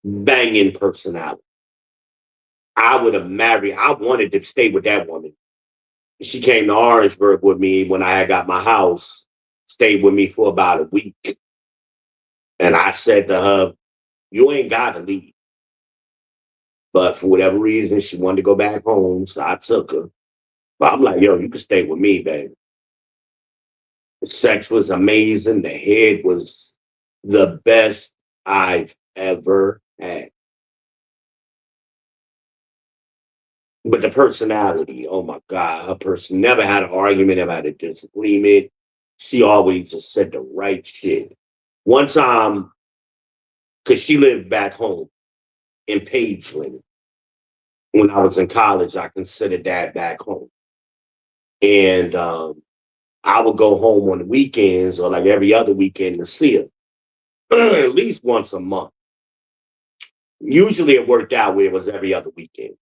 Banging personality. I wanted to stay with that woman. She came to Orangeburg with me when I got my house, stayed with me for about a week. And I said to her, you ain't got to leave. But for whatever reason, she wanted to go back home, so I took her. But I'm like, yo, you can stay with me, baby. The sex was amazing. The head was the best I've ever had. But the personality, oh my God, her person never had an argument, never had a disagreement. She always just said the right shit. One time, because she lived back home in Pageland. When I was in college, I considered that back home. And I would go home on the weekends or like every other weekend to see her. At least once a month. Usually it worked out where it was every other weekend.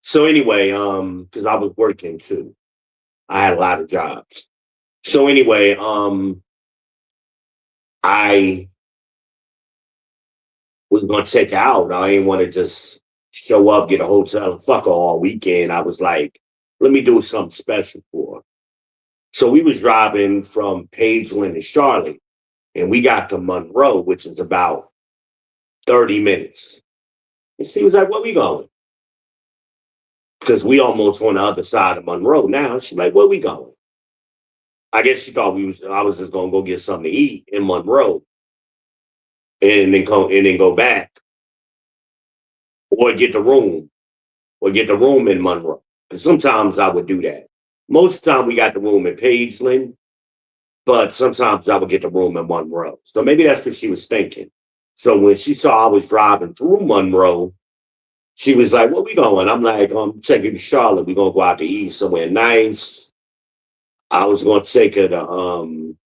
So anyway, because I was working too. I had a lot of jobs. So anyway, I was gonna take her out. I didn't want to just show up, get a hotel, and fuck her all weekend. I was like, let me do something special for her. So we was driving from Pageland to Charlotte, and we got to Monroe, which is about 30 minutes. And she was like, where we going? Because we almost on the other side of Monroe now. She's like, where we going? I guess she thought I was just gonna go get something to eat in Monroe and then go back or get the room in Monroe. Because sometimes I would do that. Most of the time we got the room in Pageland, but sometimes I would get the room in Monroe. So maybe that's what she was thinking. So when she saw I was driving through Monroe, she was like, where we going? I'm like, I'm taking to Charlotte. We're going to go out to eat somewhere nice. I was going to take her to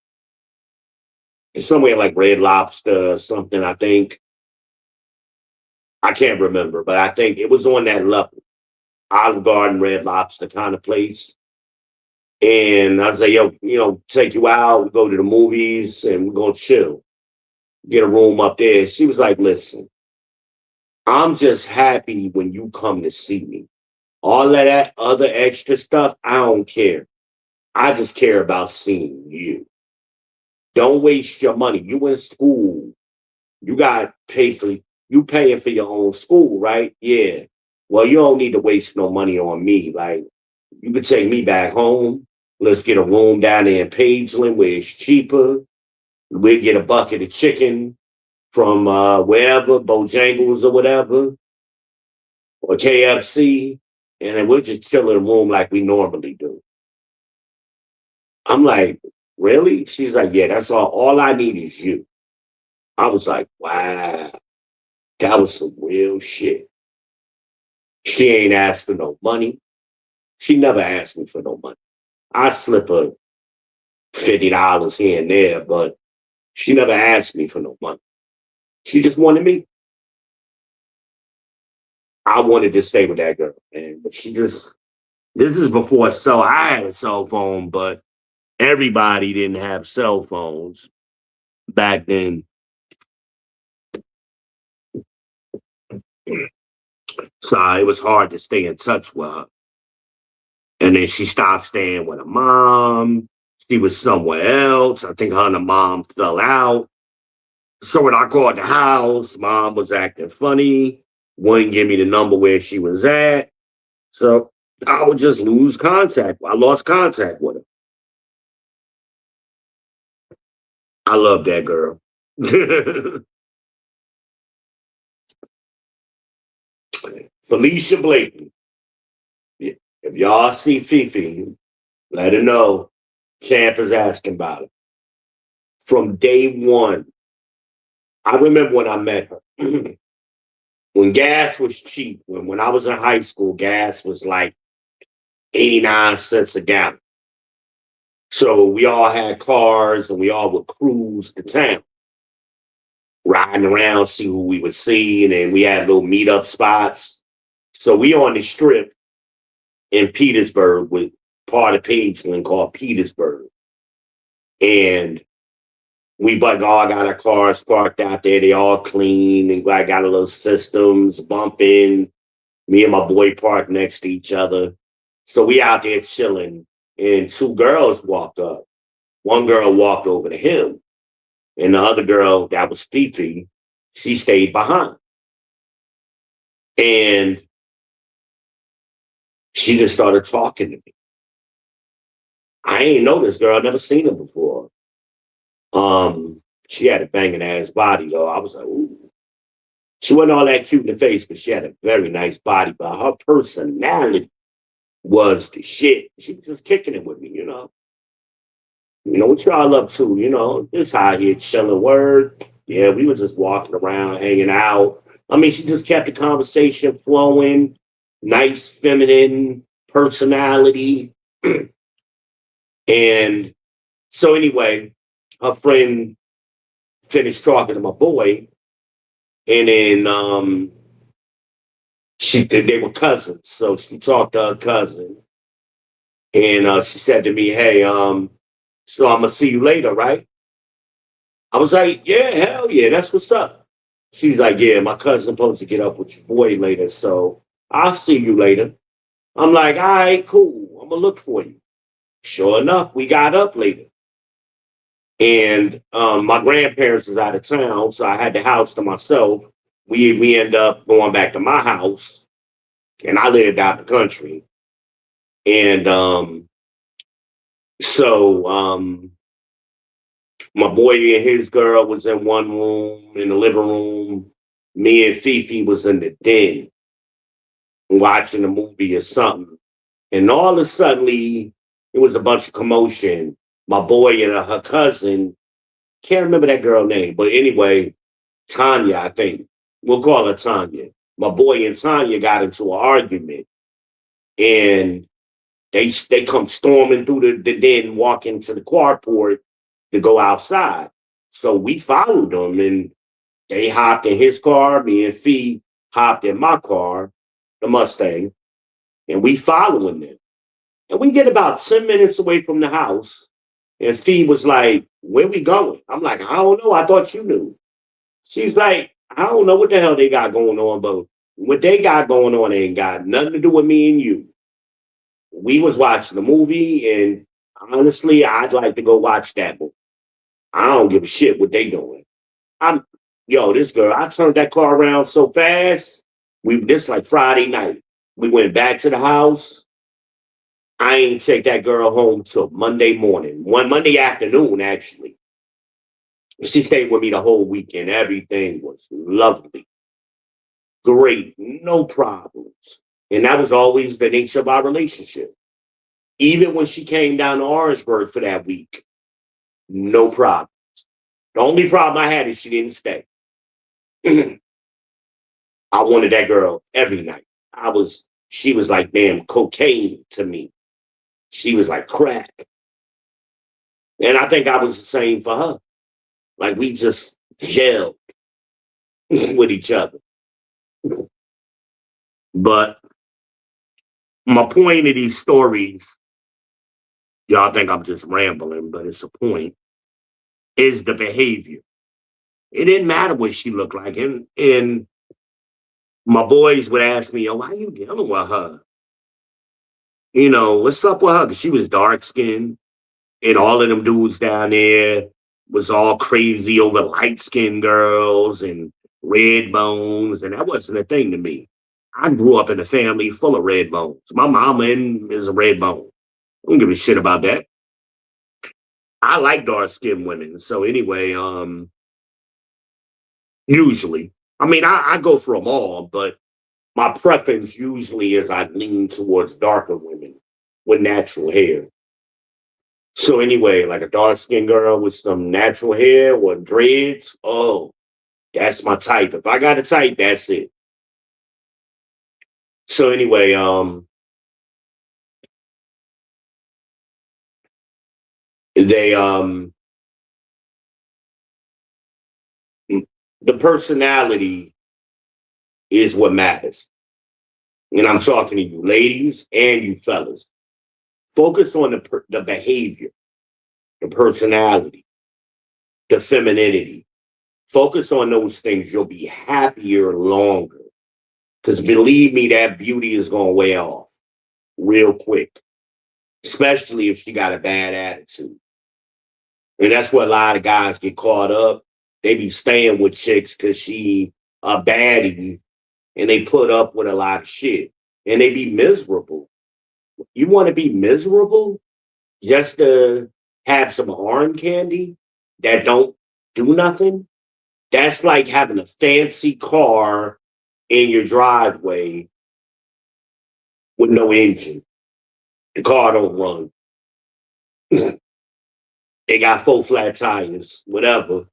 somewhere like Red Lobster or something, I think. I can't remember, but I think it was on that level. Olive Garden, Red Lobster kind of place. And I was like, yo, take you out, we go to the movies, and we're going to chill. Get a room up there. She was like, listen, I'm just happy when you come to see me. All of that other extra stuff, I don't care. I just care about seeing you. Don't waste your money. You in school. You got you paying for your own school, right? Yeah. Well, you don't need to waste no money on me. Like, you could take me back home. Let's get a room down there in Pageland where it's cheaper. We'll get a bucket of chicken from wherever, Bojangles or whatever, or KFC, and then we'll just chill in a room like we normally do. I'm like, really? She's like, yeah, that's all. All I need is you. I was like, wow, that was some real shit. She ain't asked for no money. She never asked me for no money. I slip her $50 here and there, but she never asked me for no money. She just wanted me. I wanted to stay with that girl, man. But this is before I had a cell phone, but everybody didn't have cell phones back then. So it was hard to stay in touch with her. And then she stopped staying with her mom. She was somewhere else. I think her and her mom fell out. So when I called the house, mom was acting funny, wouldn't give me the number where she was at. So I would just lose contact. I lost contact with her. I love that girl. Felicia Blakely. If y'all see Fifi, let her know. Champ is asking about it. From day one, I remember when I met her. When gas was cheap, when I was in high school, gas was like 89 cents a gallon. So we all had cars and we all would cruise the town, riding around, see who we would see. And then we had little meetup spots. So we on the strip in Petersburg with part of Pageland called Petersburg. And we all got our cars parked out there. They all clean and I got a little systems bumping. Me and my boy parked next to each other. So we out there chilling and two girls walked up. One girl walked over to him and the other girl, that was Fifi, she stayed behind. And she just started talking to me. I ain't know this girl. I never seen her before. She had a banging ass body though. I was like, ooh. She wasn't all that cute in the face, but she had a very nice body. But her personality was the shit. She was just kicking it with me, you know. You know, what y'all up to? You know, just out here chilling. Word. Yeah, we was just walking around, hanging out. I mean, she just kept the conversation flowing. Nice, feminine personality. And so anyway, her friend finished talking to my boy, and then they were cousins. So she talked to her cousin, And she said to me, "Hey, so I'm gonna see you later, right?" I was like, "Yeah, hell yeah, that's what's up." She's like, "Yeah, my cousin's supposed to get up with your boy later, so I'll see you later." I'm like, "All right, cool. I'm gonna look for you." Sure enough, we got up later. And my grandparents was out of town, so I had the house to myself. We end up going back to my house, and I lived out the country. And so my boy and his girl was in one room in the living room. Me and Fifi was in the den watching a movie or something. And all of a sudden, it was a bunch of commotion. My boy and her cousin, can't remember that girl name, but anyway, Tanya, I think. We'll call her Tanya. My boy and Tanya got into an argument, and they come storming through the den, walking to the carport to go outside. So we followed them, and they hopped in his car. Me and Fee hopped in my car, the Mustang, and we following them. And we get about 10 minutes away from the house, and Fee was like, "Where we going?" I'm like, "I don't know. I thought you knew." She's like, "I don't know what the hell they got going on, but what they got going on ain't got nothing to do with me and you. We was watching the movie, and honestly, I'd like to go watch that movie. I don't give a shit what they doing." I'm, yo, this girl, I turned that car around so fast. This like Friday night. We went back to the house. I ain't take that girl home till Monday morning. One Monday afternoon, actually. She stayed with me the whole weekend. Everything was lovely. Great, no problems. And that was always the nature of our relationship. Even when she came down to Orangeburg for that week, no problem. The only problem I had is she didn't stay. I wanted that girl every night. She was like damn cocaine to me. She was like crack. And I think I was the same for her. Like we just gelled with each other. But my point of these stories, y'all think I'm just rambling, but it's a point, is the behavior. It didn't matter what she looked like. And my boys would ask me, "Yo, why you dealing with her? You know, what's up with her?" Because she was dark skinned, and all of them dudes down there was all crazy over light skinned girls and red bones. And that wasn't a thing to me. I grew up in a family full of red bones. My mama is a red bone. I don't give a shit about that. I like dark skinned women. So anyway, usually. I mean, I go for them all, but my preference usually is I lean towards darker women with natural hair. So anyway, like a dark skinned girl with some natural hair or dreads, oh, that's my type. If I got a type, that's it. So anyway, they the personality is what matters. And I'm talking to you ladies and you fellas. Focus on the behavior, the personality, the femininity. Focus on those things. You'll be happier longer. Because believe me, that beauty is going to wear off real quick, especially if she got a bad attitude. And that's where a lot of guys get caught up. They be staying with chicks because she a baddie and they put up with a lot of shit and they be miserable. You want to be miserable just to have some arm candy that don't do nothing? That's like having a fancy car in your driveway with no engine. The car don't run. They got 4 flat tires, whatever.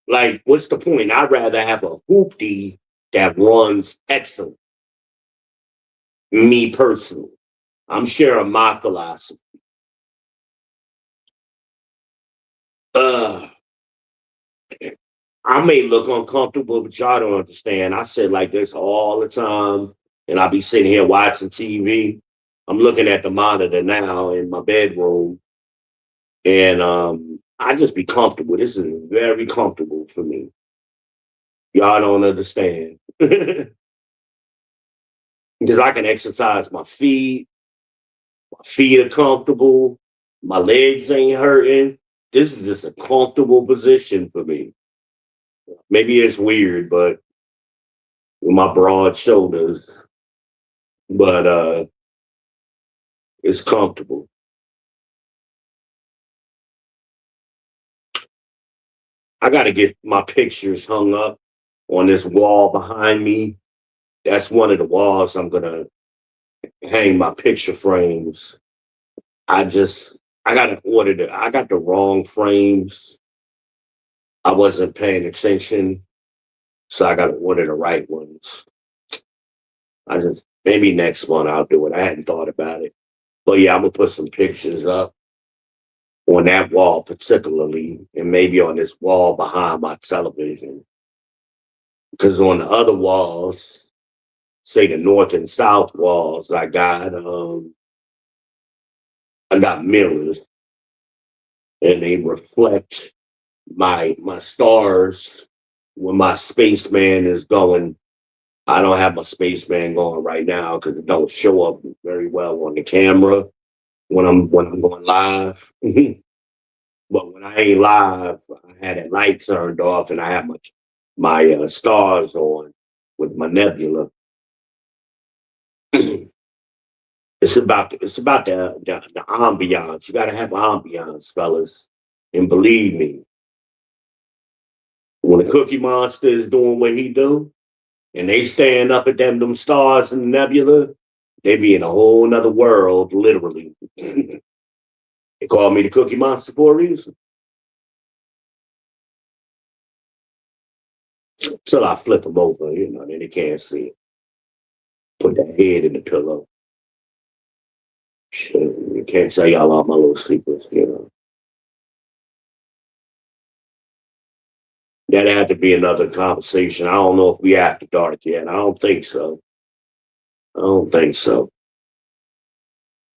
Like, what's the point? I'd rather have a hoopty that runs excellent. Me personally. I'm sharing my philosophy. Uh, I may look uncomfortable, but y'all don't understand. I sit like this all the time, and I be sitting here watching TV. I'm looking at the monitor now in my bedroom, and I just be comfortable. This is very comfortable for me. Y'all don't understand. Because I can exercise my feet. My feet are comfortable. My legs ain't hurting. This is just a comfortable position for me. Maybe it's weird, but with my broad shoulders, but it's comfortable. I got to get my pictures hung up on this wall behind me. That's one of the walls I'm gonna hang my picture frames. I just I gotta order I got the wrong frames. I wasn't paying attention, so I gotta order the right ones. I just maybe next month I'll do it. I hadn't thought about it. But yeah, I'm gonna put some pictures up on that wall particularly, and maybe on this wall behind my television. Because on the other walls, say the north and south walls, I got mirrors, and they reflect my stars when my spaceman is going. I don't have my spaceman going right now because it don't show up very well on the camera when I'm going live. But when I ain't live, I had that light turned off and I have my stars on with my nebula. It's about the ambiance. You gotta have ambiance, fellas. And believe me, when the Cookie Monster is doing what he do, and they stand up at them stars in the nebula, they be in a whole nother world, literally. They call me the Cookie Monster for a reason. Till I flip them over, then they can't see it. Put that head in the pillow. You can't tell y'all all my little secrets. That had to be another conversation. I don't know if we after dark yet. I don't think so. I don't think so.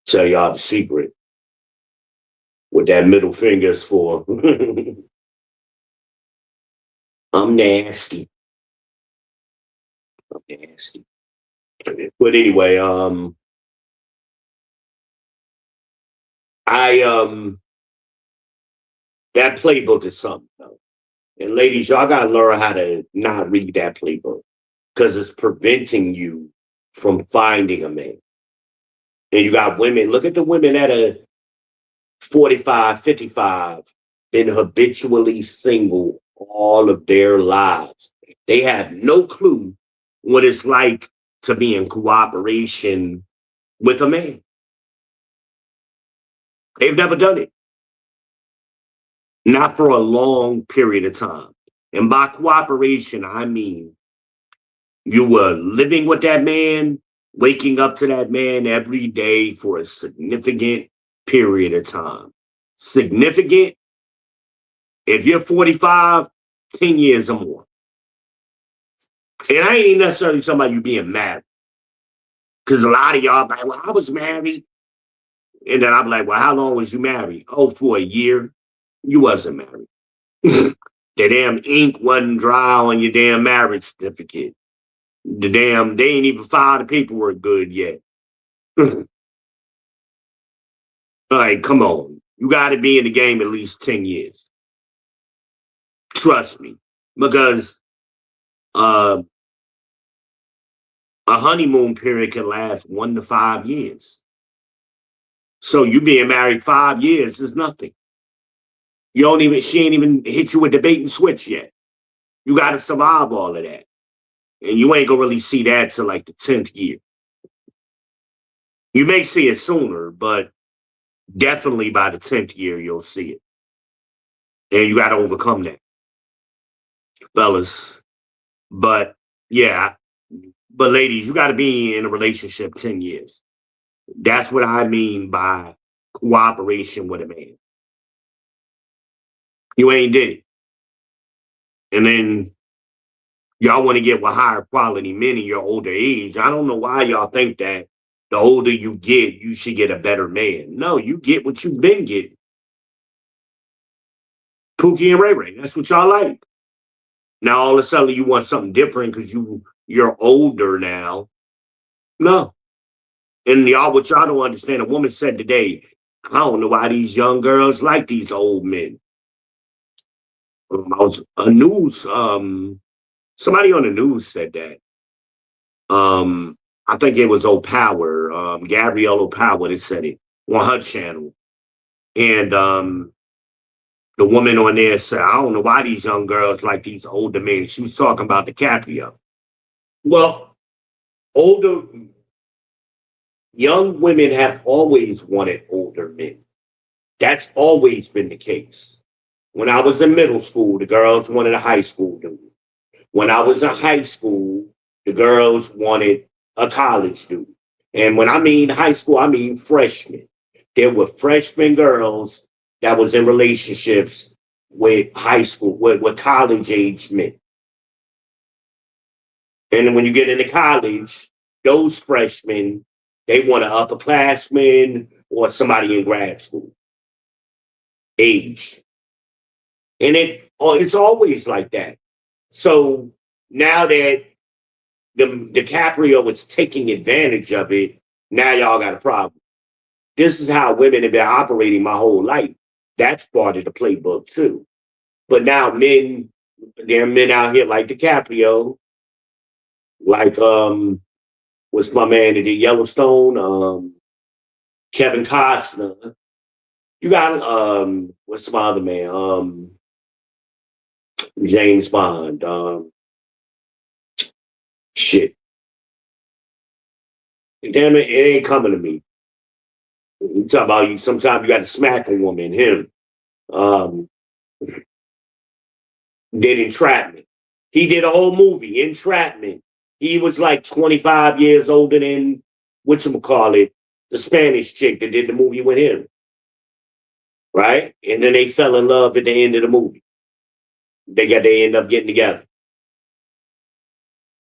Tell y'all the secret. What that middle finger's for. I'm nasty. I'm nasty. But anyway, I that playbook is something though. And ladies, y'all gotta learn how to not read that playbook because it's preventing you from finding a man. And you got women, look at the women that are 45, 55, been habitually single all of their lives. They have no clue what it's like to be in cooperation with a man. They've never done it, not for a long period of time. And by cooperation, I mean you were living with that man, waking up to that man every day for a significant period of time. Significant, if you're 45, 10 years or more. And I ain't necessarily talking about you being married. Because a lot of y'all be like, well, I was married. And then I'm like, well, how long was you married? Oh, for a year. You wasn't married. The damn ink wasn't dry on your damn marriage certificate. They ain't even filed the paperwork good yet. Like, come on. You got to be in the game at least 10 years. Trust me. Because a honeymoon period can last 1 to 5 years. So you being married 5 years is nothing. She ain't even hit you with the bait and switch yet. You got to survive all of that. And you ain't going to really see that till like the 10th year. You may see it sooner, but definitely by the 10th year, you'll see it. And you got to overcome that, fellas. But yeah, but ladies, you got to be in a relationship 10 years. That's what I mean by cooperation with a man. You ain't did it. And then y'all want to get with higher quality men in your older age. I don't know why y'all think that the older you get, you should get a better man. No, you get what you've been getting. Pookie and Ray Ray, that's what y'all like. Now all of a sudden you want something different because you're older now. No. And y'all, what y'all don't understand, a woman said today, I don't know why these young girls like these old men. I was a news, somebody on the news said that. I think it was O'Power, Gabrielle O'Power that said it on her channel. And the woman on there said, I don't know why these young girls like these older men. She was talking about DiCaprio. Well, young women have always wanted older men. That's always been the case. When I was in middle school, the girls wanted a high school dude. When I was in high school, the girls wanted a college dude. And when I mean high school, I mean freshmen. There were freshman girls that was in relationships with high school, with college age men. And then when you get into college, those freshmen, they want an upperclassman or somebody in grad school age. And it's always like that. So now that the DiCaprio was taking advantage of it, now y'all got a problem. This is how women have been operating my whole life. That's part of the playbook too. But now there are men out here like DiCaprio, like what's my man that did Yellowstone, Kevin Costner. You got what's my other man? James Bond. Shit. Damn it, it ain't coming to me. You talk about you. Sometimes you got to smack a woman. Him. Did Entrapment. He did a whole movie, Entrapment. He was like 25 years older than whatchamacallit, the Spanish chick that did the movie with him. Right? And then they fell in love at the end of the movie. They end up getting together.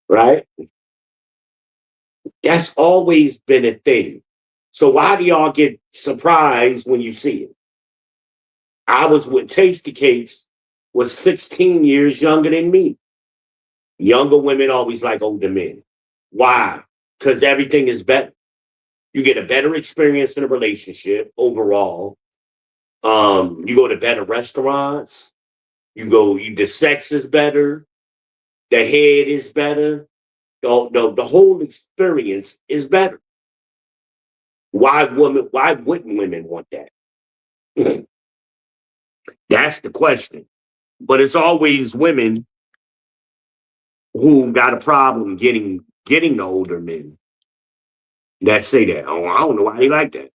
Right? That's always been a thing. So why do y'all get surprised when you see it? I was with Tasty Cakes, was 16 years younger than me. Younger women always like older men. Why? Because everything is better. You get a better experience in a relationship overall. You go to better restaurants. The sex is better. The head is better. The whole experience is better. Why wouldn't women want that? That's the question. But it's always women who got a problem getting the older men that say that. Oh, I don't know why they like that.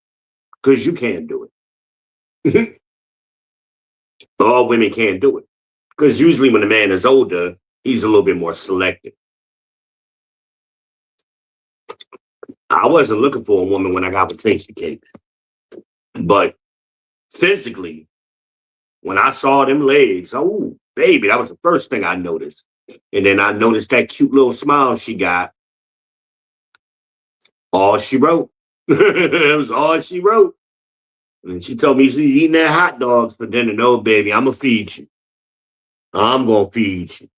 Because you can't do it. All women can't do it. Because usually when a man is older, he's a little bit more selective. I wasn't looking for a woman when I got with Tasty Cakes. But physically, when I saw them legs, oh, baby, that was the first thing I noticed. And then I noticed that cute little smile she got. All she wrote. It was all she wrote. And she told me she's eating that hot dogs for dinner. No, baby, I'm going to feed you. I'm going to feed you.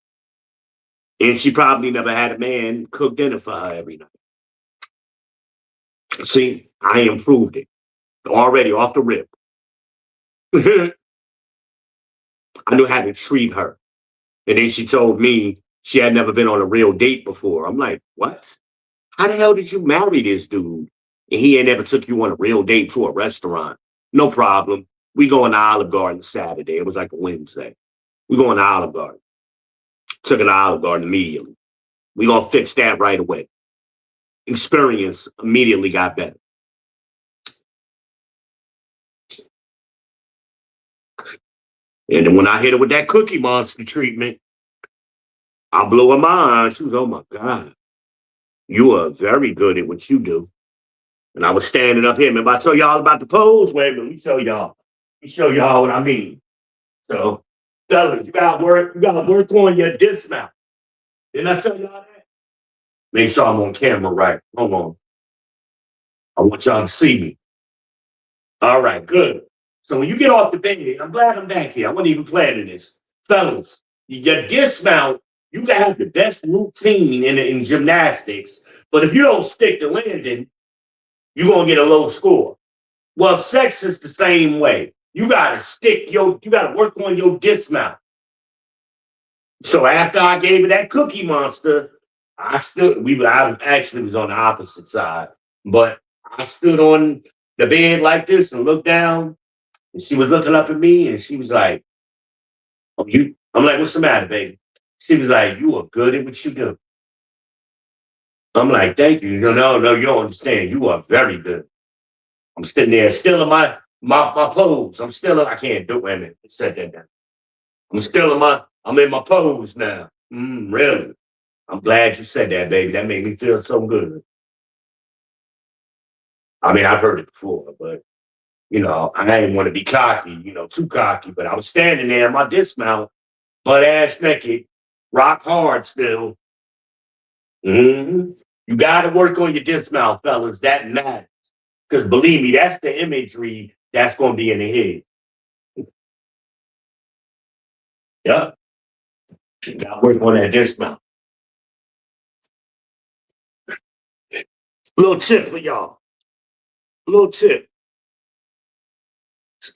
And she probably never had a man cook dinner for her every night. See, I improved it already off the rip. I knew how to treat her. And then she told me she had never been on a real date before. I'm like, what? How the hell did you marry this dude? And he ain't never took you on a real date to a restaurant. No problem. We going to Olive Garden Saturday. It was like a Wednesday. We going to Olive Garden. Took it to Olive Garden immediately. We going to fix that right away. Experience immediately got better. And then when I hit her with that Cookie Monster treatment, I blew her mind. She was, oh my God, you are very good at what you do. And I was standing up here. Remember I told y'all about the pose? Wait a minute, let me show y'all what I mean. So, fellas, you gotta work on your dismount. Didn't I tell y'all that? Make sure I'm on camera right. Hold on. I want y'all to see me. All right, good. So when you get off the bed, I'm glad I'm back here. I wasn't even planning this. Fellas, your dismount, you can have the best routine in gymnastics, but if you don't stick to landing, you're going to get a low score. Well, sex is the same way. You got to work on your dismount. So after I gave her that cookie monster, I actually was on the opposite side, but I stood on the bed like this and looked down, and she was looking up at me, and she was like, "Oh, you?" I'm like, "What's the matter, baby?" She was like, "You are good at what you do." I'm like, "Thank you." No, you don't understand. You are very good. I'm sitting there still in my pose. I can't do it. Wait a minute. I said that down. I'm in my pose now. Really? I'm glad you said that, baby. That made me feel so good. I mean, I've heard it before, but I didn't want to be cocky, too cocky. But I was standing there in my dismount, butt ass naked, rock hard still. You got to work on your dismount, fellas. That matters. Because believe me, that's the imagery that's going to be in the head. Yep. You got to work on that dismount. Little tip for y'all. Little tip.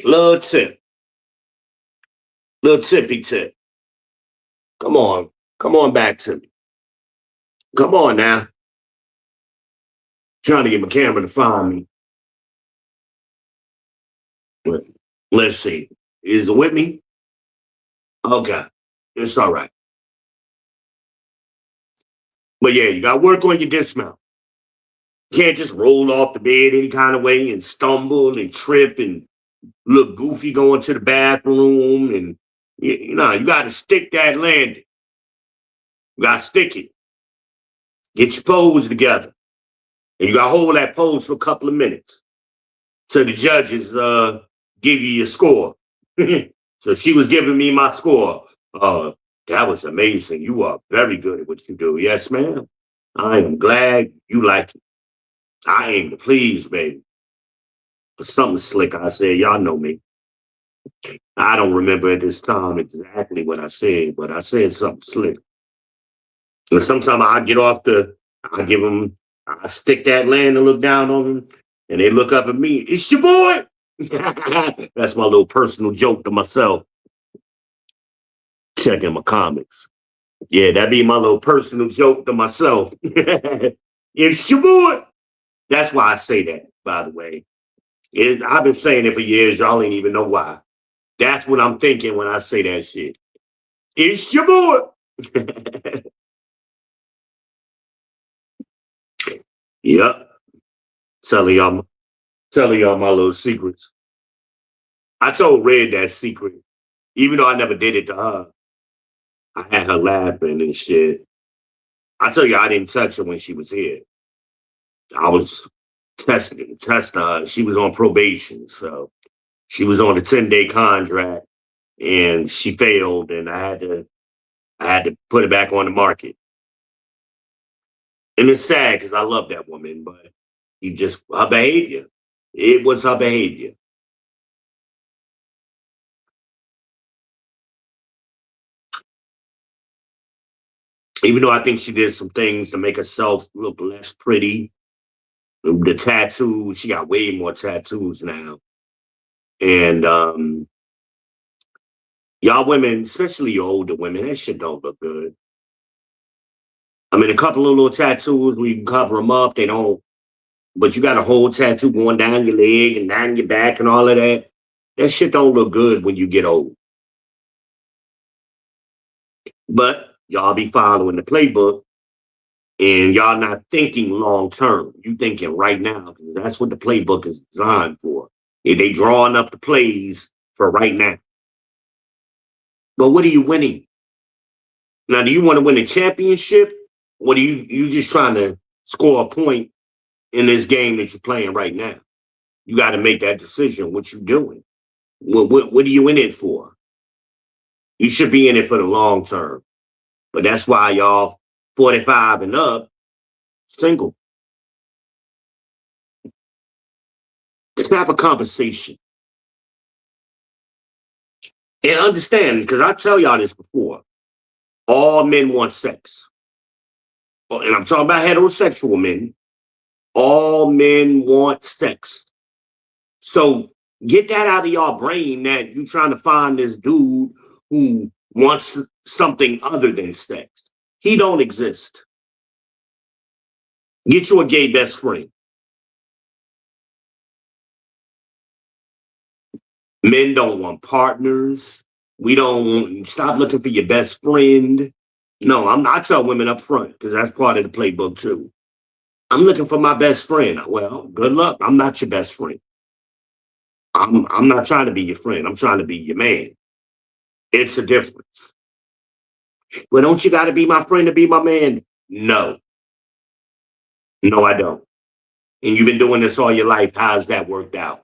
Little tip. Little tippy tip. Come on. Come on back to me. Come on now. Trying to get my camera to find me. Let's see. Is it with me? Okay. It's all right. But yeah, you got to work on your dismount. You can't just roll off the bed any kind of way and stumble and trip and look goofy going to the bathroom. And, you got to stick that landing. You got to stick it. Get your pose together. And you got to hold that pose for a couple of minutes till the judges give you your score. So she was giving me my score. That was amazing. You are very good at what you do. Yes, ma'am. I am glad you like it. I aim to please, baby. But something slick I said, y'all know me. I don't remember at this time exactly what I said, but I said something slick. And sometimes I stick that land and look down on them, and they look up at me. It's your boy. That's my little personal joke to myself. Checking my comics. Yeah, that'd be my little personal joke to myself. It's your boy. That's why I say that, by the way. I've been saying it for years. Y'all ain't even know why. That's what I'm thinking when I say that shit. It's your boy. Yep. Telling y'all my little secrets. I told Red that secret, even though I never did it to her. I had her laughing and shit. I tell you, I didn't touch her when she was here. I was testing her. She was on probation, so she was on a 10-day contract, and she failed, and I had to put it back on the market. And it's sad because I love that woman, but her behavior. It was her behavior. Even though I think she did some things to make herself look less pretty. The tattoos, she got way more tattoos now. And y'all women, especially your older women, that shit don't look good. I mean, a couple of little tattoos where you can cover them up, they don't. But you got a whole tattoo going down your leg and down your back and all of that. That shit don't look good when you get old. But y'all be following the playbook and y'all not thinking long term. You thinking right now. That's what the playbook is designed for. They drawing up the plays for right now. But what are you winning? Now, do you want to win a championship? Or do you just trying to score a point in this game that you're playing right now? You got to make that decision. What you doing? What are you in it for? You should be in it for the long term. But that's why y'all 45 and up, single. Just have a conversation. And understand, because I tell y'all this before, all men want sex. And I'm talking about heterosexual men. All men want sex. So get that out of your brain that you're trying to find this dude who wants something other than sex. He don't exist. Get you a gay best friend. Men don't want partners. We don't stop looking for your best friend. No, I tell women up front because that's part of the playbook too. I'm looking for my best friend. Well, good luck. I'm not your best friend. I'm not trying to be your friend. I'm trying to be your man. It's a difference. Well, don't you got to be my friend to be my man? No. No, I don't. And you've been doing this all your life. How's that worked out?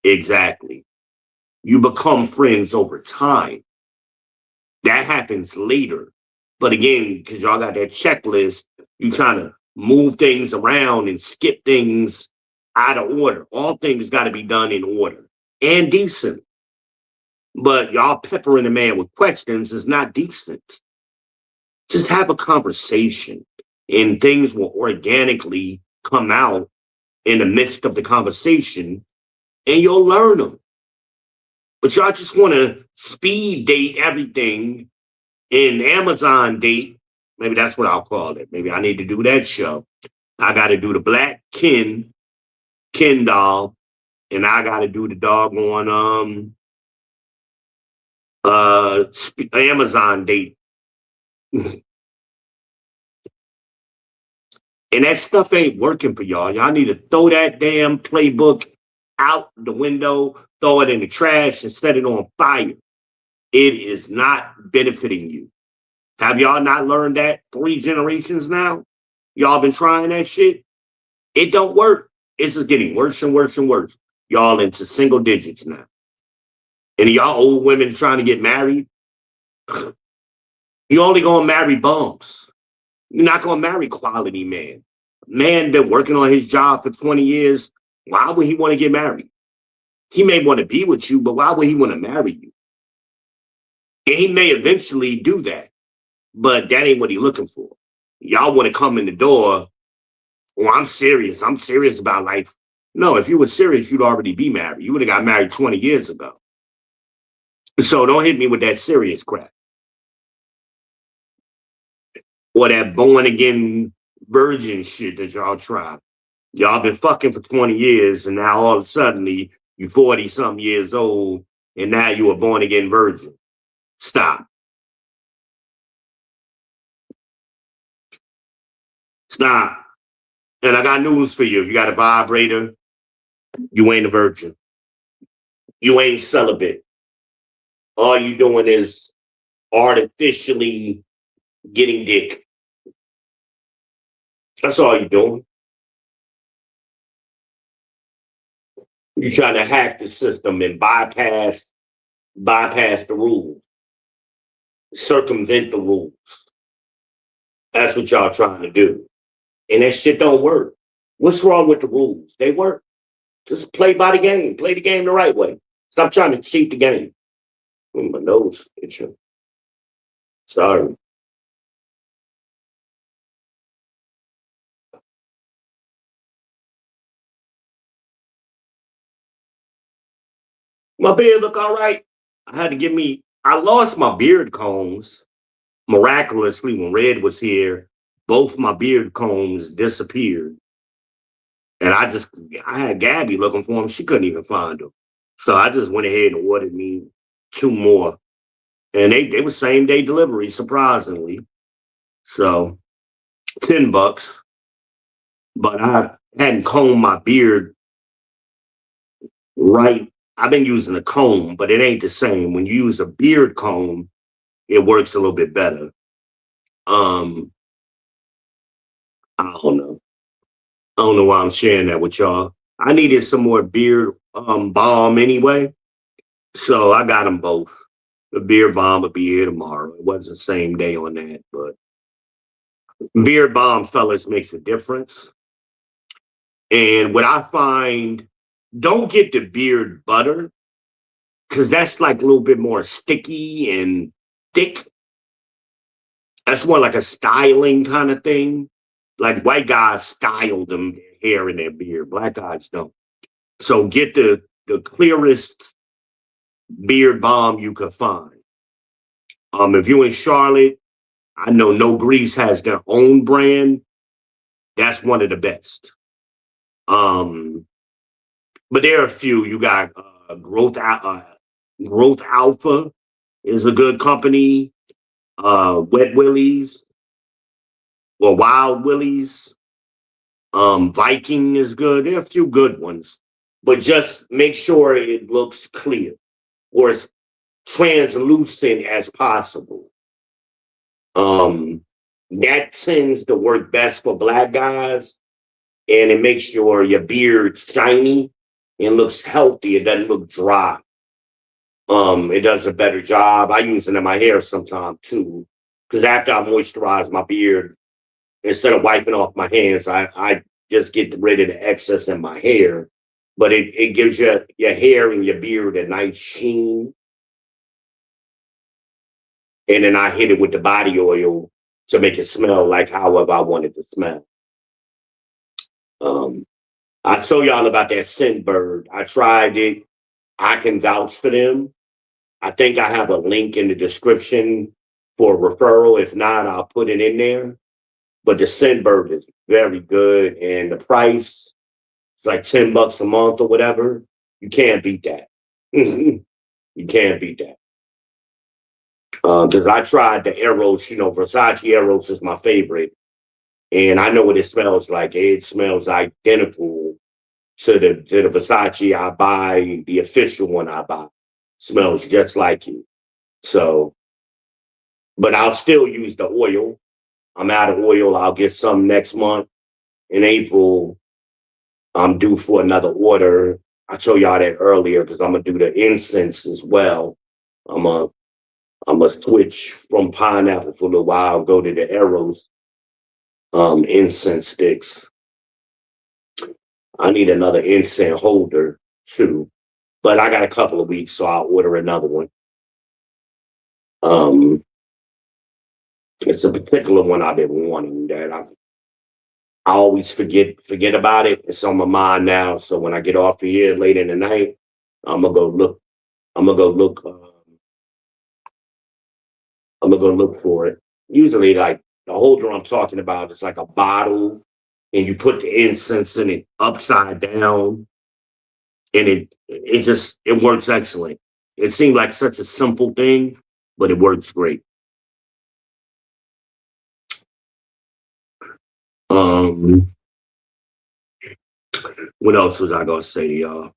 Exactly. You become friends over time. That happens later. But again, because y'all got that checklist, you trying to move things around and skip things out of order. All things got to be done in order and decent. But y'all peppering a man with questions is not decent. Just have a conversation and things will organically come out in the midst of the conversation and you'll learn them. But y'all just want to speed date everything in Amazon date. Maybe that's what I'll call it. Maybe I need to do that show. I got to do the black Ken doll, and I got to do the doggone Amazon date. And that stuff ain't working for y'all. Y'all need to throw that damn playbook out the window, throw it in the trash, and set it on fire. It is not benefiting you. Have y'all not learned that 3 generations now? Y'all been trying that shit? It don't work. It's just getting worse and worse and worse. Y'all into single digits now. And y'all old women trying to get married, you only gonna marry bums. You're not gonna marry quality man. Man been working on his job for 20 years. Why would he want to get married? He may want to be with you, but why would he want to marry you? And he may eventually do that, but that ain't what he's looking for. Y'all want to come in the door. Well, I'm serious. I'm serious about life. No, if you were serious, you'd already be married. You would have got married 20 years ago. So don't hit me with that serious crap. Or that born again virgin shit that y'all try. Y'all been fucking for 20 years and now all of a sudden you 40 something years old and now you a born again virgin. Stop. Stop. And I got news for you. If you got a vibrator, you ain't a virgin. You ain't celibate. All you doing is artificially getting dick. That's all you're doing. You're trying to hack the system and bypass the rules, circumvent the rules. That's what y'all trying to do. And that shit don't work. What's wrong with the rules? They work. Just play by the game. Play the game the right way. Stop trying to cheat the game. My nose itching. Sorry. My beard look all right. I lost my beard combs miraculously when Red was here. Both my beard combs disappeared. And I had Gabby looking for them. She couldn't even find them. So I just went ahead and ordered me 2 more. And they were same day delivery, surprisingly. So $10. But I hadn't combed my beard right. I've been using a comb, but it ain't the same. When you use a beard comb, it works a little bit better. I don't know. I don't know why I'm sharing that with y'all. I needed some more beard balm anyway. So I got them both. The beard balm will be here tomorrow. It wasn't the same day on that, but beard balm, fellas, makes a difference. And what I find don't get the beard butter because that's like a little bit more sticky and thick. That's more like a styling kind of thing. Like white guys style them hair and their beard. Black guys don't. So get the clearest beard balm you could find. If you in Charlotte, I know No Grease has their own brand. That's one of the best. But there are a few. You got Growth Alpha is a good company. Wet Willies or Wild Willies. Viking is good. There are a few good ones, but just make sure it looks clear or as translucent as possible. That tends to work best for black guys, and it makes your beard shiny and looks healthy. It doesn't look dry. It does a better job. I use it in my hair sometimes too, because after I moisturize my beard, instead of wiping off my hands, I just get rid of the excess in my hair. But it gives your hair and your beard a nice sheen. And then I hit it with the body oil to make it smell like however I want it to smell. I told y'all about that Scentbird. I tried it. I can vouch for them. I think I have a link in the description for a referral. If not, I'll put it in there. But the Scentbird is very good, and the price is like $10 a month or whatever. You can't beat that. You can't beat that. Because I tried the Eros, Versace Eros is my favorite. And I know what it smells like. It smells identical to the Versace I buy, the official one I buy. Smells just like it. So, but I'll still use the oil. I'm out of oil. I'll get some next month. In April, I'm due for another order. I told y'all that earlier because I'm gonna do the incense as well. I'm gonna switch from pineapple for a little while, go to the Eros incense sticks. I need another incense holder too, but I got a couple of weeks, so I'll order another one. It's a particular one I've been wanting that I always forget about it. It's on my mind now. So when I get off of here late in the night, I'm gonna go look. I'm gonna go look. I'm gonna go look for it. Usually, like the holder I'm talking about is like a bottle, and you put the incense in it upside down, and it works excellent. It seemed like such a simple thing, but it works great. Um, what else was I gonna say to y'all?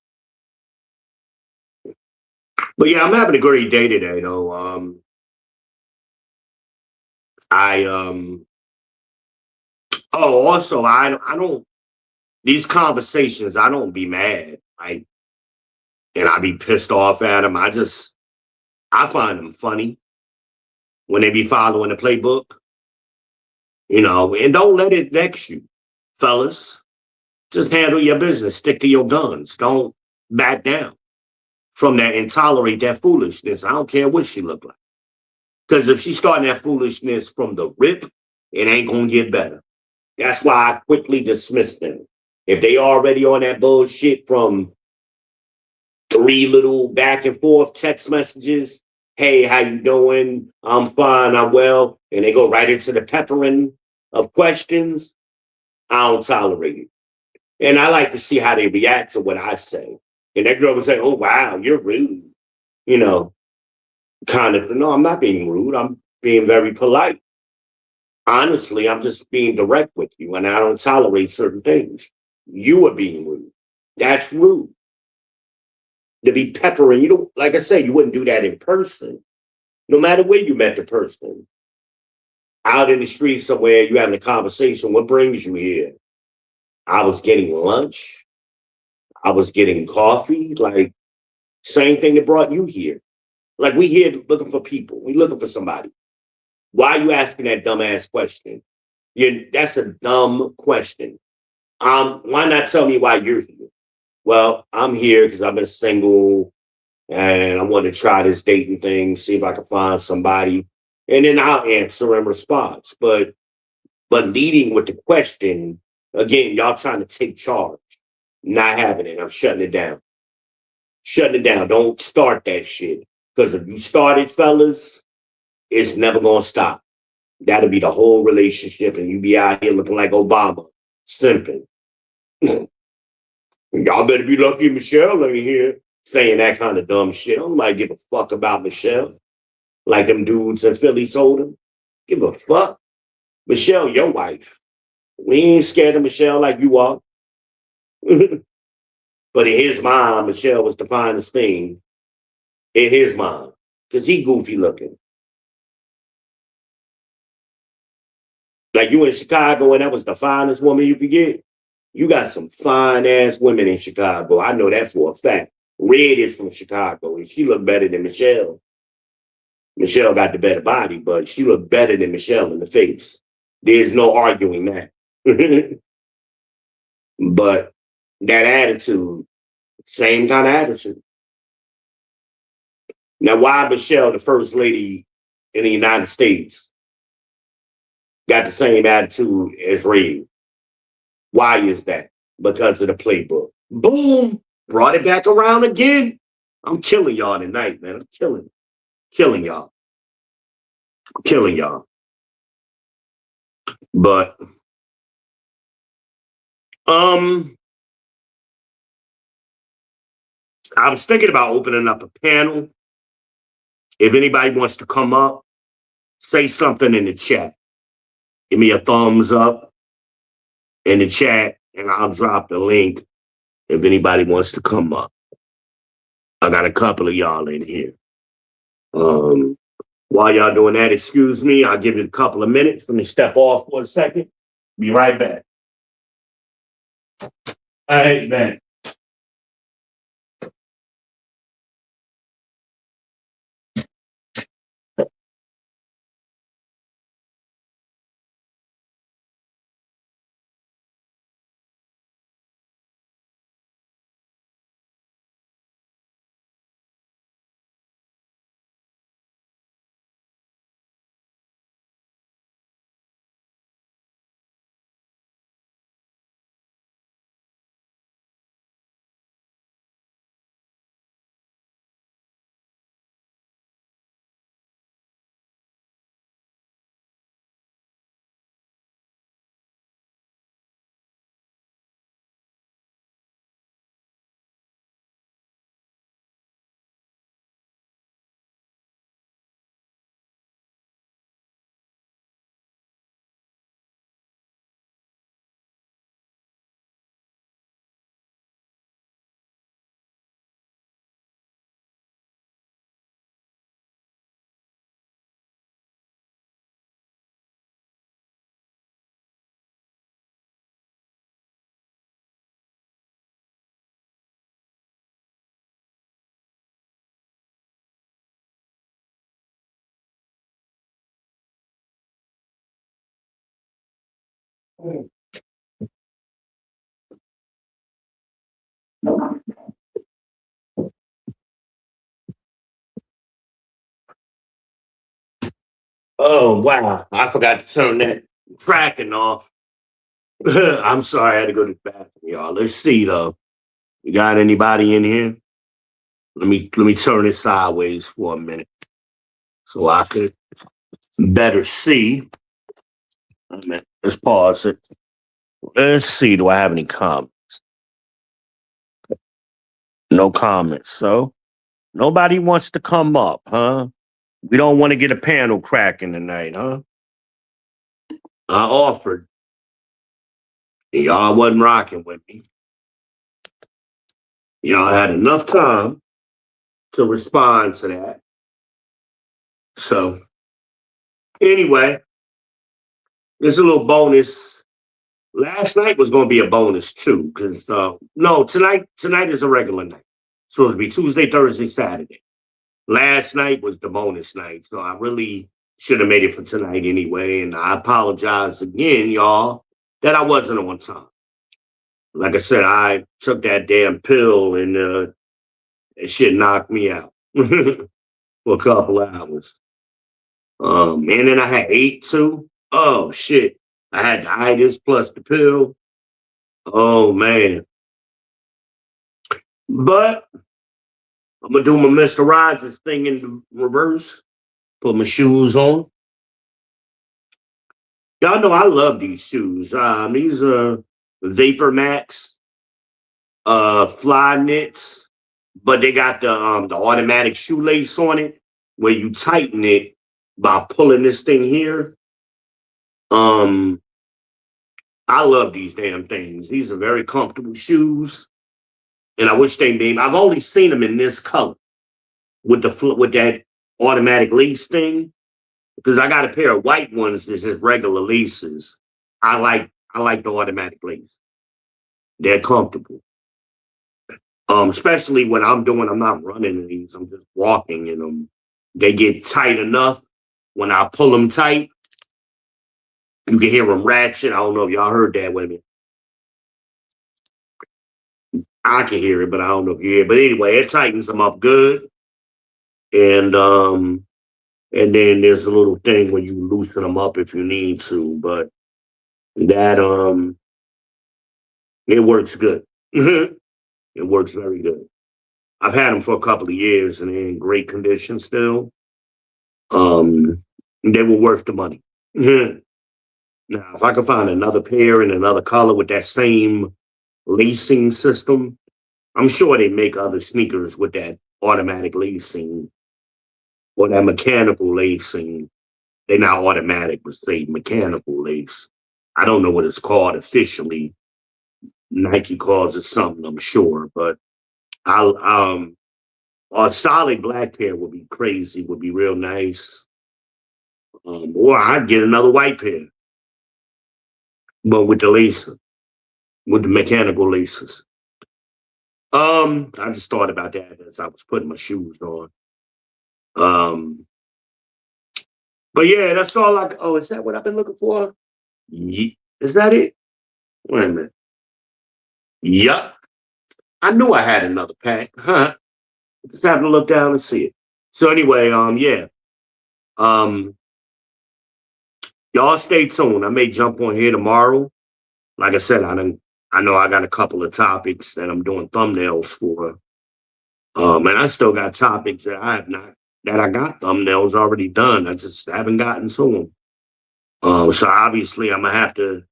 But yeah, I'm having a great day today, though. I Oh, also I don't these conversations. I don't be mad, like, and I be pissed off at them. I find them funny when they be following the playbook, and don't let it vex you, fellas. Just handle your business. Stick to your guns. Don't back down from that and tolerate that foolishness. I don't care what she look like. Because if she's starting that foolishness from the rip, it ain't gonna get better. That's why I quickly dismiss them. If they already on that bullshit from 3 little back and forth text messages, hey, how you doing? I'm fine, I'm well. And they go right into the peppering of questions, I don't tolerate it. And I like to see how they react to what I say. And that girl will say, oh, wow, you're rude. Kind of, no, I'm not being rude. I'm being very polite. Honestly, I'm just being direct with you, and I don't tolerate certain things. You are being rude. That's rude. To be peppering, like I said, you wouldn't do that in person. No matter where you met the person. Out in the street somewhere, you having a conversation. What brings you here? I was getting lunch. I was getting coffee. Like, same thing that brought you here. Like, we here looking for people. We looking for somebody. Why are you asking that dumbass question? That's a dumb question. Why not tell me why you're here? Well, I'm here because I've been single and I want to try this dating thing, see if I can find somebody. And then I'll answer and respond. But leading with the question, again, y'all trying to take charge. Not having it. I'm shutting it down. Shutting it down. Don't start that shit. Because if you start it, fellas, it's never gonna stop. That'll be the whole relationship, and you be out here looking like Obama, simping. Y'all better be lucky Michelle ain't here saying that kind of dumb shit. I don't like give a fuck about Michelle. Like them dudes in Philly told him. Give a fuck. Michelle, your wife. We ain't scared of Michelle like you are. But in his mind, Michelle was the finest thing in his mind. Because he goofy looking. Like you in Chicago and that was the finest woman you could get. You got some fine ass women in Chicago. I know that for a fact. Red is from Chicago and she looked better than Michelle. Michelle got the better body, but she looked better than Michelle in the face. There's no arguing that. But that attitude, same kind of attitude. Now, why Michelle, the first lady in the United States, got the same attitude as Red? Why is that? Because of the playbook. Boom! Brought it back around again. I'm killing y'all tonight, man. I'm killing y'all. Killing y'all. But I was thinking about opening up a panel. If anybody wants to come up, say something in the chat. Give me a thumbs up in the chat, and I'll drop the link if anybody wants to come up. I got a couple of y'all in here. While y'all doing that, excuse me, I'll give it a couple of minutes. Let me step off for a second. Be right back. All right, man. Oh, wow. I forgot to turn that tracking off. I'm sorry, I had to go to the bathroom, y'all. Let's see though. You got anybody in here? Let me turn it sideways for a minute so I could better see. Wait a minute. Let's pause it. Let's see. Do I have any comments? No comments. So nobody wants to come up, huh? We don't want to get a panel cracking tonight, huh? I offered. Y'all wasn't rocking with me. Y'all had enough time to respond to that. So anyway, there's a little bonus. Last night was going to be a bonus too, because no, tonight is a regular night. It's supposed to be Tuesday, Thursday, Saturday. Last night was the bonus night, so I really should have made it for tonight anyway. And I apologize again, y'all, that I wasn't on time. Like I said, I took that damn pill and that shit knocked me out for a couple hours. And then I had 8 too. Oh shit. I had the itis plus the pill. Oh man. But I'm gonna do my Mr. Rogers thing in the reverse. Put my shoes on. Y'all know I love these shoes. These are Vapor Max fly knits, but they got the automatic shoelace on it where you tighten it by pulling this thing here. I love these damn things. These are very comfortable shoes, and I wish they made. I've only seen them in this color with that automatic lace thing, because I got a pair of white ones that's just regular laces. I like the automatic lace. They're comfortable. Especially when I'm not running in these, I'm just walking in them. They get tight enough. When I pull them tight, you can hear them ratchet. I don't know if y'all heard that with me. I can hear it, but I don't know if you hear it. But anyway, it tightens them up good. And then there's a little thing where you loosen them up if you need to. But that it works good. It works very good. I've had them for a couple of years and they're in great condition still. They were worth the money. Now, if I could find another pair in another color with that same lacing system, I'm sure they make other sneakers with that automatic lacing or that mechanical lacing. They're not automatic, but say mechanical lace. I don't know what it's called officially. Nike calls it something, I'm sure, but I'll a solid black pair would be crazy, would be real nice. Or I'd get another white pair, but with the lace, with the mechanical laces. I just thought about that as I was putting my shoes on. But yeah, that's all oh, is that what I've been looking for? Is that it? Wait a minute. Yup. I knew I had another pack. Huh. Just having to look down and see it. So anyway, yeah. Y'all stay tuned. I may jump on here tomorrow. Like I said, I know I got a couple of topics that I'm doing thumbnails for. And I still got topics that I got thumbnails already done. I just haven't gotten to them. So obviously I'm gonna have to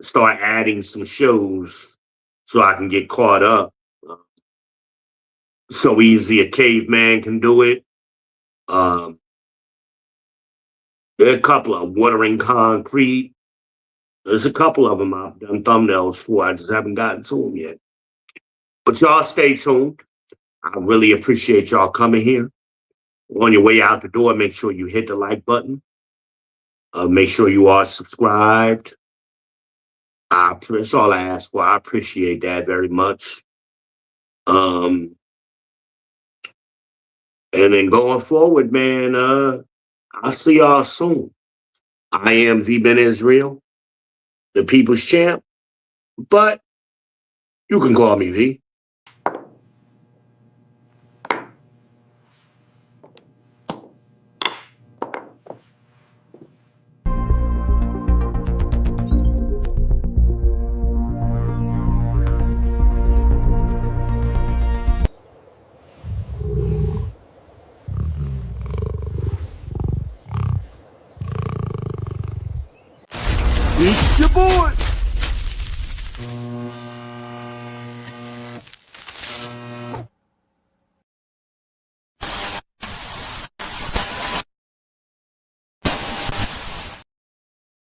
start adding some shows so I can get caught up. So easy a caveman can do it. There are a couple of Watering Concrete. There's a couple of them I've done thumbnails for. I just haven't gotten to them yet. But y'all stay tuned. I really appreciate y'all coming here. On your way out the door, make sure you hit the like button. Make sure you are subscribed. That's all I ask for. I appreciate that very much. And then going forward, man, I'll see y'all soon. I am V-Ben Israel, the People's Champ, but you can call me V. It's your boy.